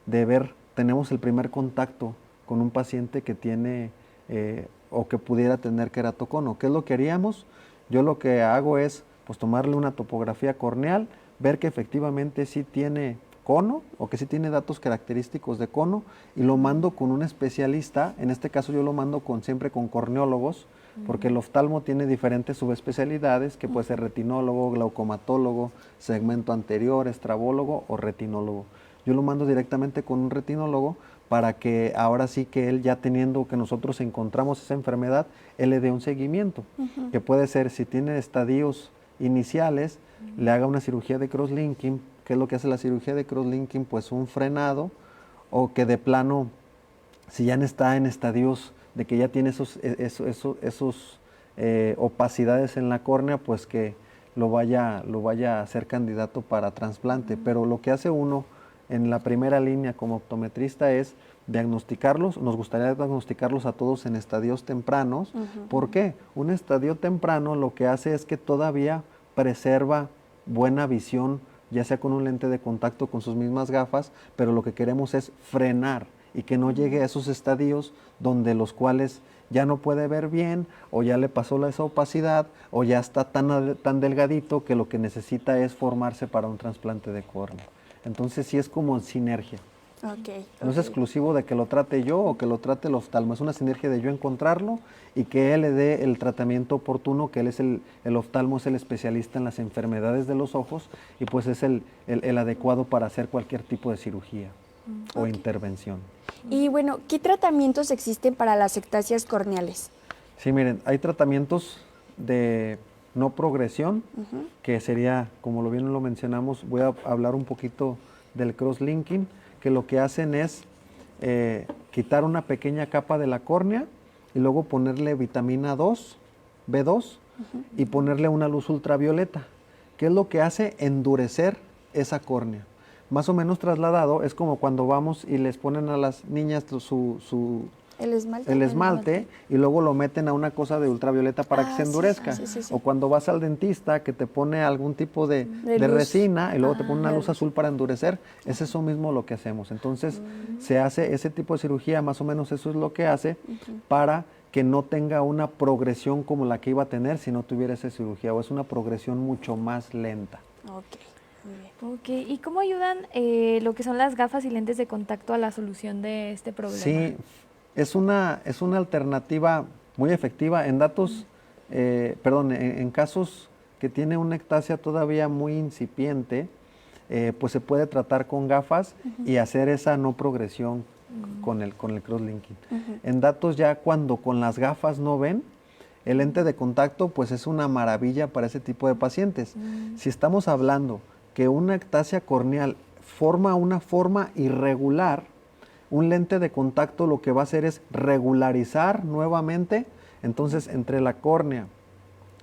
ver, tenemos el primer contacto con un paciente que tiene o que pudiera tener queratocono. ¿Qué es lo que haríamos? Yo lo que hago es pues tomarle una topografía corneal, ver que efectivamente sí tiene cono o que sí tiene datos característicos de cono y lo mando con un especialista. En este caso yo lo mando siempre con corneólogos, porque el oftalmo tiene diferentes subespecialidades, que puede ser retinólogo, glaucomatólogo, segmento anterior, estrabólogo o retinólogo. Yo lo mando directamente con un retinólogo para que ahora sí que él, ya teniendo que nosotros encontramos esa enfermedad, él le dé un seguimiento, que puede ser, si tiene estadios iniciales, le haga una cirugía de crosslinking. ¿Qué es lo que hace la cirugía de crosslinking? Pues un frenado, o que de plano, si ya está en estadios de que ya tiene esos opacidades en la córnea, pues que lo vaya a hacer candidato para trasplante. Pero lo que hace uno en la primera línea como optometrista es diagnosticarlos. Nos gustaría diagnosticarlos a todos en estadios tempranos. ¿Por qué? Un estadio temprano lo que hace es que todavía preserva buena visión, ya sea con un lente de contacto, con sus mismas gafas, pero lo que queremos es frenar y que no llegue a esos estadios donde los cuales ya no puede ver bien, o ya le pasó esa opacidad, o ya está tan delgadito que lo que necesita es formarse para un trasplante de córnea. Entonces sí es como sinergia. No es exclusivo de que lo trate yo o que lo trate el oftalmo, es una sinergia de yo encontrarlo y que él le dé el tratamiento oportuno, que él es el oftalmo, es el especialista en las enfermedades de los ojos y pues es el adecuado para hacer cualquier tipo de cirugía o intervención.
Y bueno, ¿qué tratamientos existen para las ectasias corneales?
Sí, miren, hay tratamientos de no progresión, que sería, como bien lo mencionamos, voy a hablar un poquito del crosslinking, que lo que hacen es quitar una pequeña capa de la córnea y luego ponerle vitamina B2 y ponerle una luz ultravioleta. ¿Qué es lo que hace? Endurecer esa córnea. Más o menos trasladado, es como cuando vamos y les ponen a las niñas el esmalte y luego lo meten a una cosa de ultravioleta para que se endurezca. Sí. O cuando vas al dentista que te pone algún tipo de resina y luego te pone una luz azul para endurecer, es eso mismo lo que hacemos. Entonces se hace ese tipo de cirugía, más o menos eso es lo que hace para que no tenga una progresión como la que iba a tener si no tuviera esa cirugía, o es una progresión mucho más lenta.
¿Y cómo ayudan lo que son las gafas y lentes de contacto a la solución de este problema?
Sí, es una alternativa muy efectiva en en casos que tiene una ectasia todavía muy incipiente, pues se puede tratar con gafas y hacer esa no progresión con el crosslinking. En datos ya cuando con las gafas no ven, el lente de contacto pues es una maravilla para ese tipo de pacientes. Si estamos hablando que una ectasia corneal forma una forma irregular, un lente de contacto lo que va a hacer es regularizar nuevamente. Entonces entre la córnea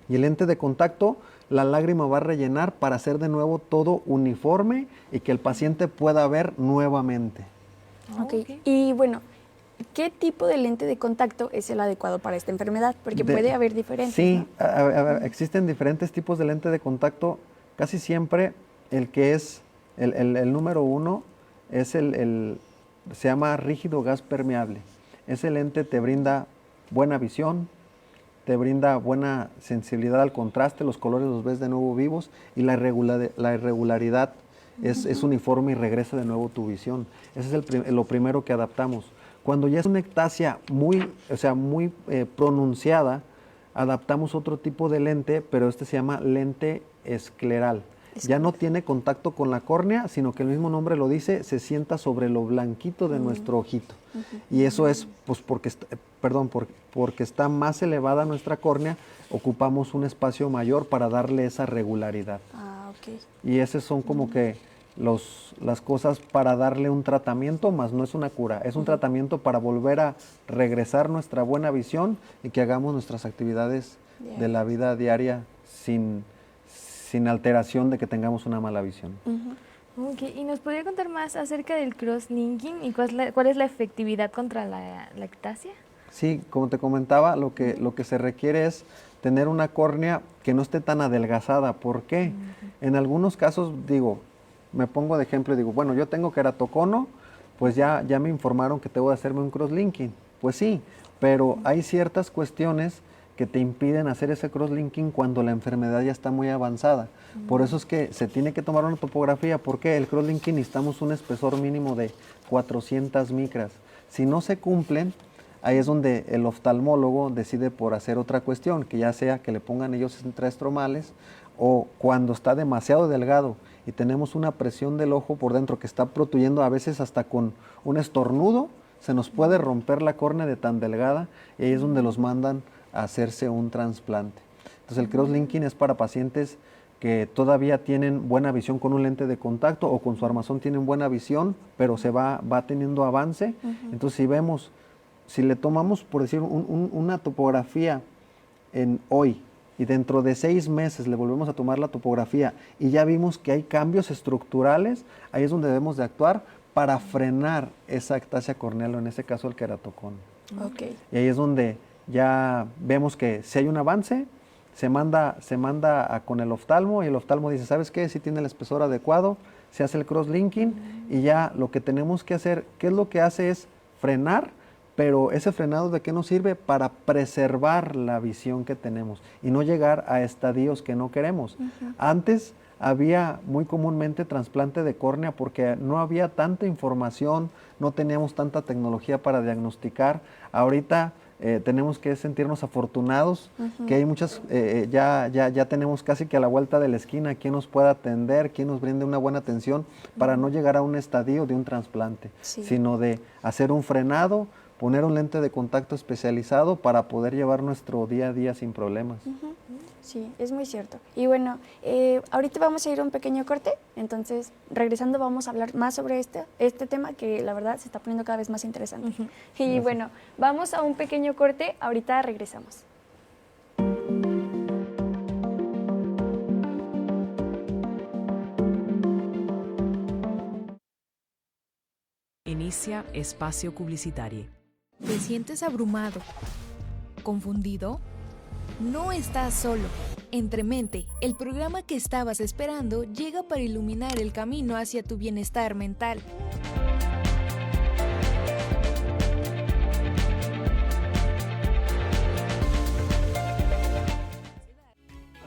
y el lente de contacto la lágrima va a rellenar para hacer de nuevo todo uniforme y que el paciente pueda ver nuevamente.
Okay. Y bueno, ¿qué tipo de lente de contacto es el adecuado para esta enfermedad? Porque puede haber diferentes.
Sí,
¿no?
Existen diferentes tipos de lente de contacto. Casi siempre el que es el número 1 es se llama rígido gas permeable. Ese lente te brinda buena visión, te brinda buena sensibilidad al contraste, los colores los ves de nuevo vivos y la irregularidad es uniforme y regresa de nuevo tu visión. Ese es lo primero que adaptamos. Cuando ya es una ectasia muy pronunciada, adaptamos otro tipo de lente, pero este se llama lente escleral. Ya no tiene contacto con la córnea, sino que el mismo nombre lo dice, se sienta sobre lo blanquito de nuestro ojito. Y eso es pues porque está más elevada nuestra córnea, ocupamos un espacio mayor para darle esa regularidad. Y esas son como que las cosas para darle un tratamiento, más no es una cura, es un tratamiento para volver a regresar nuestra buena visión y que hagamos nuestras actividades de la vida diaria sin alteración de que tengamos una mala visión.
Okay. ¿Y nos podría contar más acerca del crosslinking y cuál es la efectividad contra la ectasia?
Sí, como te comentaba, lo que se requiere es tener una córnea que no esté tan adelgazada. ¿Por qué? En algunos casos, me pongo de ejemplo y digo, bueno, yo tengo queratocono, pues ya me informaron que tengo que hacerme un crosslinking. Pues sí, pero hay ciertas cuestiones que te impiden hacer ese crosslinking cuando la enfermedad ya está muy avanzada. Por eso es que se tiene que tomar una topografía, porque el crosslinking necesitamos un espesor mínimo de 400 micras. Si no se cumplen, ahí es donde el oftalmólogo decide por hacer otra cuestión, que ya sea que le pongan ellos intraestromales o cuando está demasiado delgado y tenemos una presión del ojo por dentro que está protuyendo a veces hasta con un estornudo, se nos puede romper la córnea de tan delgada y ahí es donde los mandan a hacerse un trasplante. Entonces el crosslinking es para pacientes que todavía tienen buena visión con un lente de contacto o con su armazón tienen buena visión, pero se va teniendo avance. Entonces si le tomamos, por decir, una topografía hoy y dentro de 6 meses le volvemos a tomar la topografía y ya vimos que hay cambios estructurales, ahí es donde debemos de actuar para frenar esa ectasia corneal o en ese caso el queratocono. Y ahí es donde ya vemos que si hay un avance, se manda con el oftalmo y el oftalmo dice, ¿sabes qué? Si tiene el espesor adecuado, se hace el crosslinking y ya lo que tenemos que hacer, ¿qué es lo que hace? Es frenar, pero ese frenado ¿de qué nos sirve? Para preservar la visión que tenemos y no llegar a estadios que no queremos. Antes había muy comúnmente trasplante de córnea porque no había tanta información, no teníamos tanta tecnología para diagnosticar. Ahorita tenemos que sentirnos afortunados, que hay muchas, ya tenemos casi que a la vuelta de la esquina quien nos pueda atender, quien nos brinde una buena atención para no llegar a un estadio de un trasplante, sino de hacer un frenado, poner un lente de contacto especializado para poder llevar nuestro día a día sin problemas.
Sí, es muy cierto. Y bueno, ahorita vamos a ir a un pequeño corte, entonces regresando vamos a hablar más sobre este tema que la verdad se está poniendo cada vez más interesante. Y bueno, vamos a un pequeño corte, ahorita regresamos.
Inicia espacio publicitario.
¿Te sientes abrumado? ¿Confundido? No estás solo. Entremente, el programa que estabas esperando llega para iluminar el camino hacia tu bienestar mental.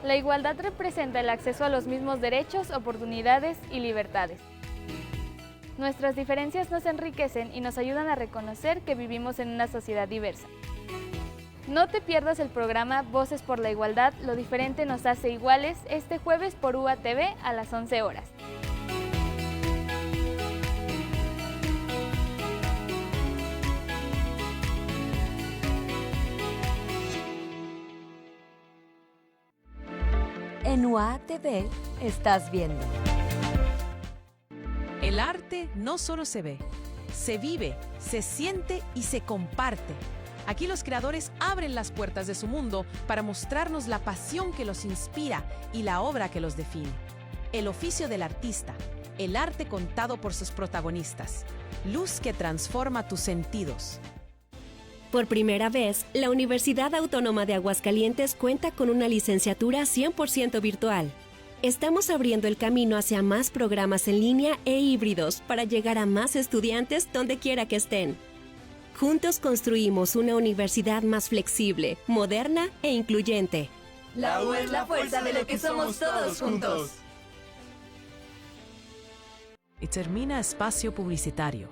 La igualdad representa el acceso a los mismos derechos, oportunidades y libertades. Nuestras diferencias nos enriquecen y nos ayudan a reconocer que vivimos en una sociedad diversa. No te pierdas el programa Voces por la Igualdad, lo diferente nos hace iguales, este jueves por UATV a las 11 horas.
En UATV estás viendo.
El arte no solo se ve, se vive, se siente y se comparte. Aquí los creadores abren las puertas de su mundo para mostrarnos la pasión que los inspira y la obra que los define. El oficio del artista, el arte contado por sus protagonistas. Luz que transforma tus sentidos.
Por primera vez, la Universidad Autónoma de Aguascalientes cuenta con una licenciatura 100% virtual. Estamos abriendo el camino hacia más programas en línea e híbridos para llegar a más estudiantes donde quiera que estén. Juntos construimos una universidad más flexible, moderna e incluyente.
La U es la fuerza de lo que somos todos juntos.
Y termina espacio publicitario.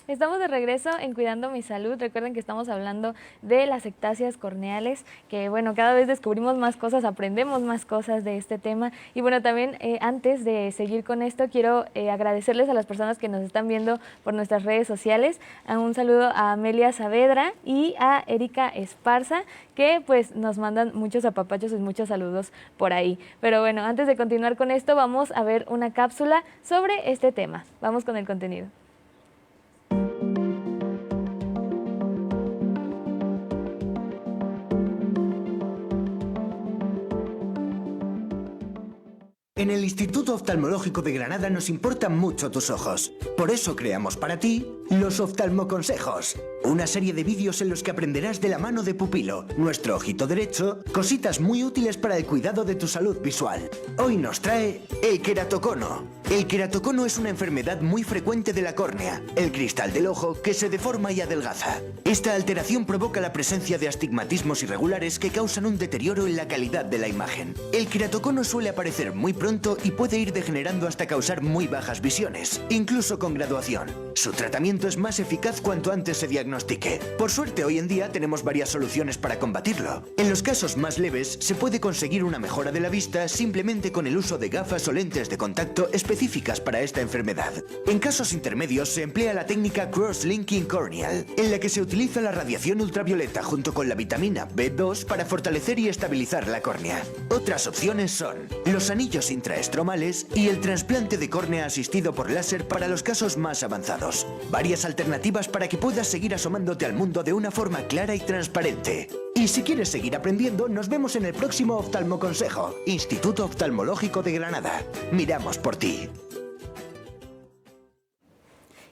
Estamos de regreso en Cuidando mi Salud. Recuerden que estamos hablando de las ectasias corneales, que bueno, cada vez descubrimos más cosas, aprendemos más cosas de este tema. Y bueno, también antes de seguir con esto, quiero agradecerles a las personas que nos están viendo por nuestras redes sociales. Un saludo a Amelia Saavedra y a Erika Esparza, que pues nos mandan muchos apapachos y muchos saludos por ahí. Pero bueno, antes de continuar con esto, vamos a ver una cápsula sobre este tema. Vamos con el contenido.
En el Instituto Oftalmológico de Granada nos importan mucho tus ojos. Por eso creamos para ti los Oftalmoconsejos. Una serie de vídeos en los que aprenderás de la mano de Pupilo, nuestro ojito derecho, cositas muy útiles para el cuidado de tu salud visual. Hoy nos trae el queratocono. El queratocono es una enfermedad muy frecuente de la córnea, el cristal del ojo que se deforma y adelgaza. Esta alteración provoca la presencia de astigmatismos irregulares que causan un deterioro en la calidad de la imagen. El queratocono suele aparecer muy pronto y puede ir degenerando hasta causar muy bajas visiones, incluso con graduación. Su tratamiento es más eficaz cuanto antes se diagnostique. Por suerte, hoy en día tenemos varias soluciones para combatirlo. En los casos más leves, se puede conseguir una mejora de la vista simplemente con el uso de gafas o lentes de contacto específicas para esta enfermedad. En casos intermedios se emplea la técnica Cross-Linking Corneal, en la que se utiliza la radiación ultravioleta junto con la vitamina B2 para fortalecer y estabilizar la córnea. Otras opciones son los anillos intraestromales y el trasplante de córnea asistido por láser para los casos más avanzados. Varias alternativas para que puedas seguir asomándote al mundo de una forma clara y transparente. Y si quieres seguir aprendiendo, nos vemos en el próximo Oftalmoconsejo, Instituto Oftalmológico de Granada. Miramos por ti.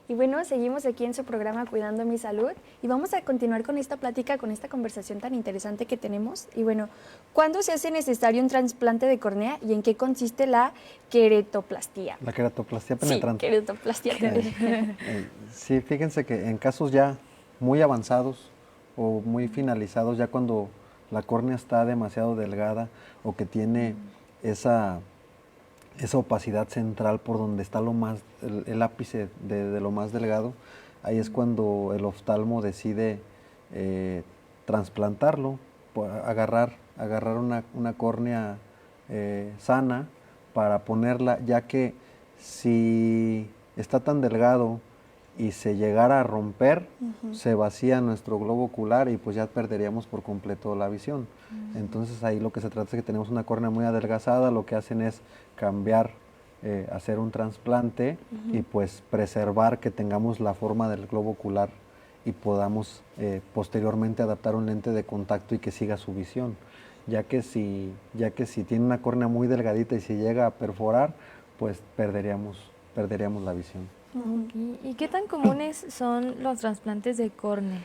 Y bueno, seguimos aquí en su programa Cuidando mi Salud y vamos a continuar con esta plática, con esta conversación tan interesante que tenemos. Y bueno, ¿cuándo se hace necesario un trasplante de córnea y en qué consiste la queratoplastia?
La queratoplastia penetrante.
Sí, queratoplastia penetrante.
Sí, fíjense que en casos ya muy avanzados o muy finalizados, ya cuando la córnea está demasiado delgada o que tiene esa opacidad central por donde está el ápice de lo más delgado, ahí es cuando el oftalmo decide trasplantarlo, agarrar una córnea sana para ponerla, ya que si está tan delgado y se llegara a romper, se vacía nuestro globo ocular y pues ya perderíamos por completo la visión. Entonces ahí lo que se trata es que tenemos una córnea muy adelgazada, lo que hacen es cambiar, hacer un trasplante y pues preservar que tengamos la forma del globo ocular y podamos posteriormente adaptar un lente de contacto y que siga su visión. Ya que si tiene una córnea muy delgadita y si llega a perforar, pues perderíamos la visión.
¿Y qué tan comunes son los trasplantes de córnea?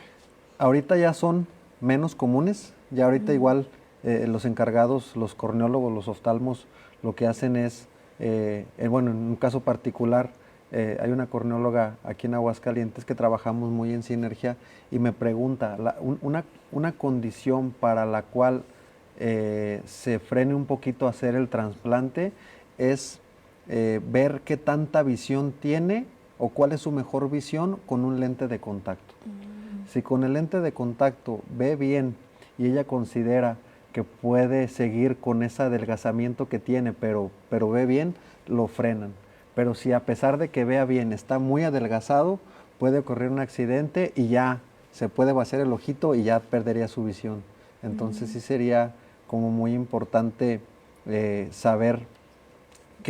Ahorita ya son menos comunes, ya ahorita igual los encargados, los corneólogos, los oftalmos, lo que hacen es, bueno, en un caso particular, hay una corneóloga aquí en Aguascalientes que trabajamos muy en sinergia y me pregunta, una condición para la cual se frene un poquito hacer el trasplante es ver qué tanta visión tiene o cuál es su mejor visión con un lente de contacto. Si con el lente de contacto ve bien y ella considera que puede seguir con ese adelgazamiento que tiene, pero ve bien, lo frenan. Pero si a pesar de que vea bien está muy adelgazado, puede ocurrir un accidente y ya se puede vaciar el ojito y ya perdería su visión. Entonces sí sería como muy importante saber,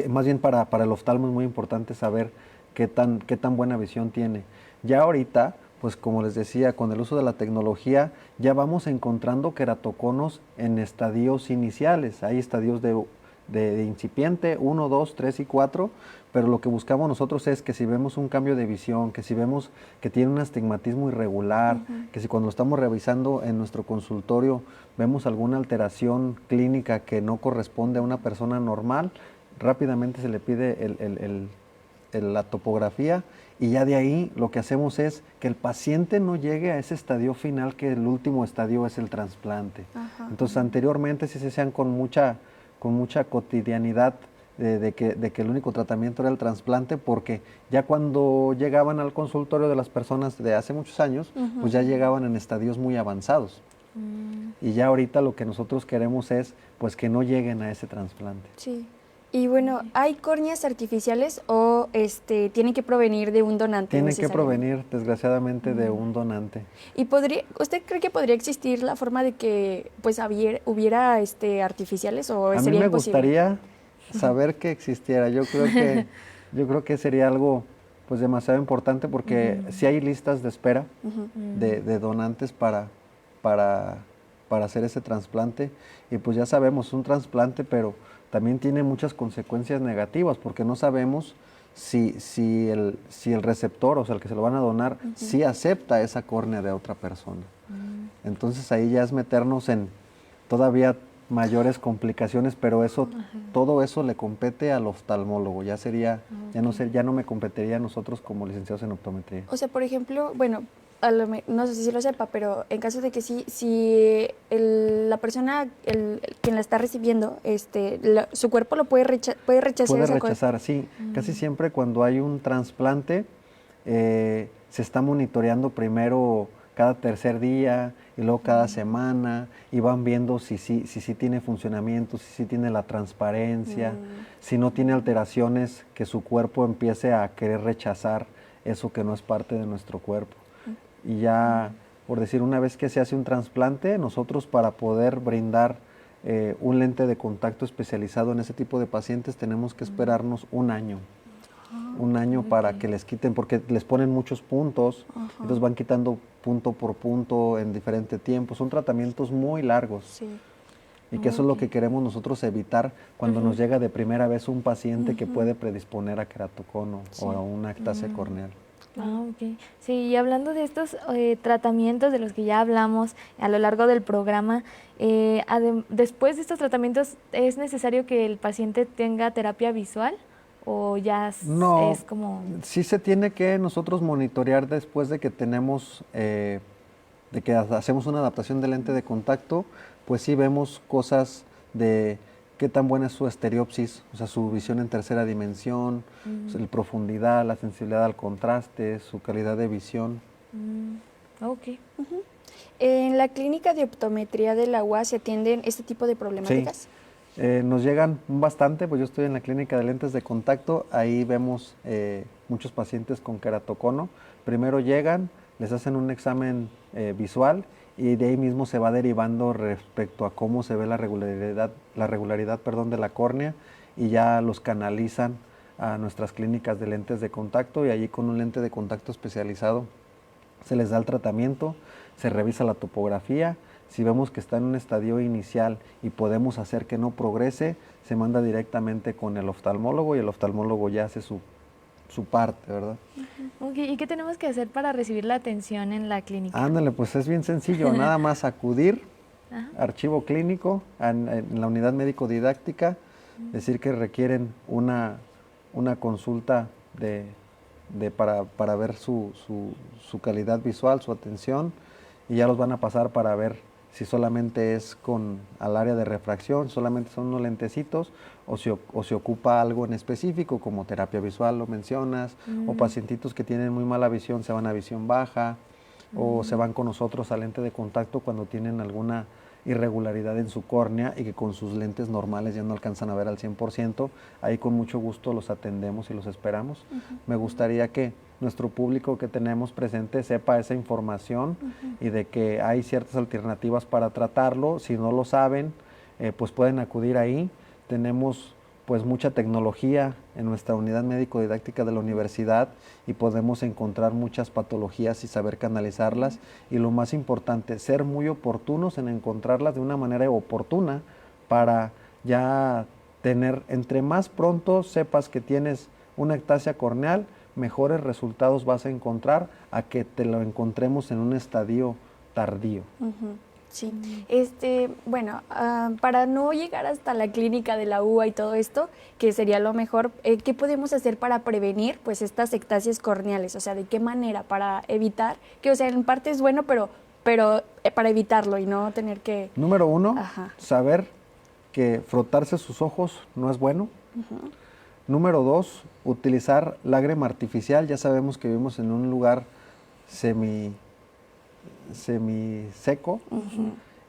más bien para el oftalmo es muy importante saber qué tan buena visión tiene. Ya ahorita, pues como les decía, con el uso de la tecnología ya vamos encontrando queratoconos en estadios iniciales. Hay estadios de incipiente, 1, 2, 3 y 4, pero lo que buscamos nosotros es que si vemos un cambio de visión, que si vemos que tiene un astigmatismo irregular, que si cuando lo estamos revisando en nuestro consultorio vemos alguna alteración clínica que no corresponde a una persona normal, rápidamente se le pide la topografía, y ya de ahí lo que hacemos es que el paciente no llegue a ese estadio final, que el último estadio es el trasplante. Entonces anteriormente sí se hacían con mucha cotidianidad de que el único tratamiento era el trasplante, porque ya cuando llegaban al consultorio de las personas de hace muchos años, pues ya llegaban en estadios muy avanzados. Y ya ahorita lo que nosotros queremos es pues que no lleguen a ese trasplante.
Sí. Y bueno, ¿hay córneas artificiales o tienen que provenir de un donante?
Tienen que provenir, desgraciadamente, de un donante.
¿Y usted cree que podría existir la forma de que pues hubiera artificiales, o sería imposible?
A mí me gustaría saber que existiera. Yo creo que sería algo pues demasiado importante, porque sí hay listas de espera de donantes para hacer ese trasplante, y pues ya sabemos, un trasplante, pero también tiene muchas consecuencias negativas, porque no sabemos si el receptor, o sea, el que se lo van a donar, sí acepta esa córnea de otra persona. Entonces ahí ya es meternos en todavía mayores complicaciones, pero todo eso le compete al oftalmólogo. Ya sería, ya no me competiría a nosotros como licenciados en optometría.
O sea, por ejemplo, bueno, no sé si lo sepa, pero en caso de que si la persona, quien la está recibiendo, su cuerpo lo puede rechazar. Puede
rechazar, sí. Casi siempre cuando hay un trasplante se está monitoreando primero cada tercer día y luego cada semana, y van viendo si tiene funcionamiento, si tiene la transparencia, si no tiene alteraciones, que su cuerpo empiece a querer rechazar eso que no es parte de nuestro cuerpo. Y ya, por decir, una vez que se hace un trasplante, nosotros, para poder brindar un lente de contacto especializado en ese tipo de pacientes, tenemos que esperarnos un año. Un año para que les quiten, porque les ponen muchos puntos, entonces van quitando punto por punto en diferente tiempo. Son tratamientos muy largos. Sí. Y que eso es lo que queremos nosotros evitar cuando nos llega de primera vez un paciente que puede predisponer a queratocono o a una ectasia corneal.
Sí, y hablando de estos tratamientos de los que ya hablamos a lo largo del programa, después de estos tratamientos, ¿es necesario que el paciente tenga terapia visual? ¿O ya es como...?
Sí se tiene que nosotros monitorear después de que tenemos, de que hacemos una adaptación de lente de contacto, pues sí vemos cosas de qué tan buena es su estereopsis, o sea, su visión en tercera dimensión, la profundidad, la sensibilidad al contraste, su calidad de visión.
¿En la clínica de optometría de la UAS se atienden este tipo de problemáticas?
Sí. Nos llegan bastante, pues yo estoy en la clínica de lentes de contacto, ahí vemos muchos pacientes con queratocono. Primero llegan, les hacen un examen visual, y de ahí mismo se va derivando respecto a cómo se ve la regularidad de la córnea, y ya los canalizan a nuestras clínicas de lentes de contacto, y allí con un lente de contacto especializado se les da el tratamiento, se revisa la topografía. Si vemos que está en un estadio inicial y podemos hacer que no progrese, se manda directamente con el oftalmólogo, y el oftalmólogo ya hace su parte, ¿verdad?
¿Y qué tenemos que hacer para recibir la atención en la clínica?
Ándale, pues es bien sencillo, nada más acudir, archivo clínico, en la unidad médico-didáctica, decir que requieren una consulta para ver su calidad visual, su atención, y ya los van a pasar para ver si solamente es al área de refracción, solamente son unos lentecitos, o se ocupa algo en específico, como terapia visual, lo mencionas, o pacientitos que tienen muy mala visión se van a visión baja, o se van con nosotros a lente de contacto cuando tienen alguna irregularidad en su córnea y que con sus lentes normales ya no alcanzan a ver al 100%, ahí con mucho gusto los atendemos y los esperamos. Me gustaría que nuestro público que tenemos presente sepa esa información y de que hay ciertas alternativas para tratarlo. Si no lo saben, pues pueden acudir ahí. tenemos pues mucha tecnología en nuestra unidad médico-didáctica de la universidad y podemos encontrar muchas patologías y saber canalizarlas, y lo más importante, ser muy oportunos en encontrarlas de una manera oportuna para ya tener, entre más pronto sepas que tienes una ectasia corneal, mejores resultados vas a encontrar a que te lo encontremos en un estadio tardío.
Sí, bueno, para no llegar hasta la clínica de la UA y todo esto, que sería lo mejor, ¿qué podemos hacer para prevenir pues estas ectasias corneales? O sea, ¿de qué manera para evitar? Que, o sea, en parte es bueno, pero para evitarlo y no tener que...
Número 1, saber que frotarse sus ojos no es bueno. Número 2, utilizar lágrima artificial. Ya sabemos que vivimos en un lugar semiseco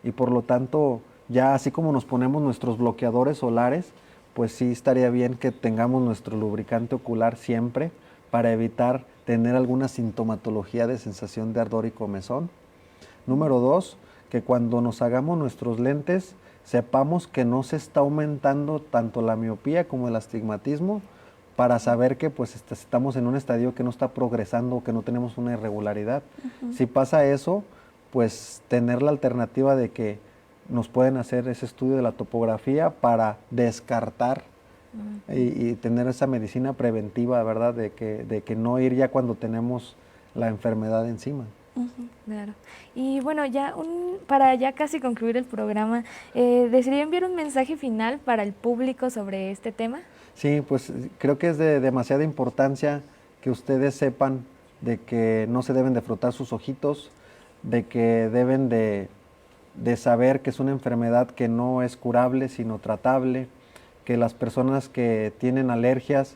y por lo tanto ya así como nos ponemos nuestros bloqueadores solares, pues sí estaría bien que tengamos nuestro lubricante ocular siempre para evitar tener alguna sintomatología de sensación de ardor y comezón. Número 2, que cuando nos hagamos nuestros lentes sepamos que no se está aumentando tanto la miopía como el astigmatismo, para saber que pues estamos en un estadio que no está progresando o que no tenemos una irregularidad. Si pasa eso, pues tener la alternativa de que nos pueden hacer ese estudio de la topografía para descartar y tener esa medicina preventiva, ¿verdad? De que no ir ya cuando tenemos la enfermedad encima.
Claro. Y bueno, para ya casi concluir el programa, ¿desearía enviar un mensaje final para el público sobre este tema?
Sí, pues creo que es de demasiada importancia que ustedes sepan de que no se deben de frotar sus ojitos, de que deben de saber que es una enfermedad que no es curable sino tratable, que las personas que tienen alergias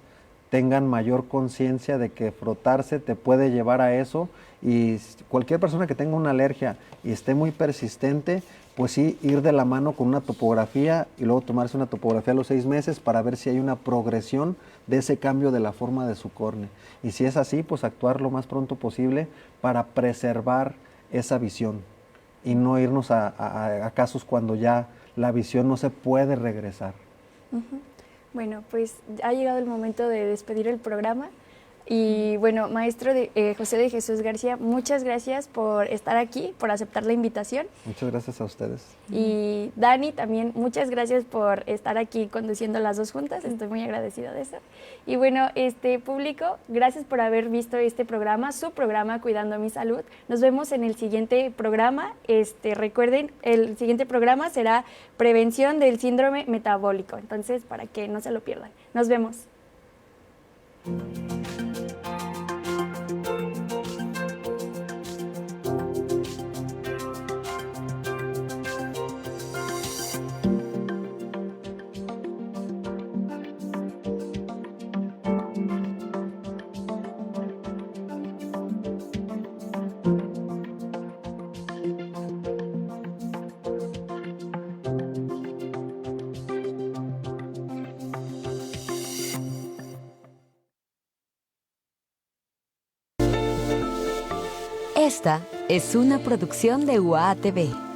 tengan mayor conciencia de que frotarse te puede llevar a eso, y cualquier persona que tenga una alergia y esté muy persistente, pues sí, ir de la mano con una topografía y luego tomarse una topografía a los 6 meses para ver si hay una progresión de ese cambio de la forma de su córnea. Y si es así, pues actuar lo más pronto posible para preservar esa visión y no irnos a casos cuando ya la visión no se puede regresar.
Bueno, pues ha llegado el momento de despedir el programa. Y bueno, maestro José de Jesús García, muchas gracias por estar aquí, por aceptar la invitación.
Muchas gracias a ustedes.
Y Dani, también muchas gracias por estar aquí conduciendo las dos juntas, estoy muy agradecida de eso. Y bueno, público, gracias por haber visto este programa, su programa Cuidando mi Salud. Nos vemos en el siguiente programa. Recuerden, el siguiente programa será prevención del síndrome metabólico, entonces para que no se lo pierdan. Nos vemos.
Esta es una producción de UATV.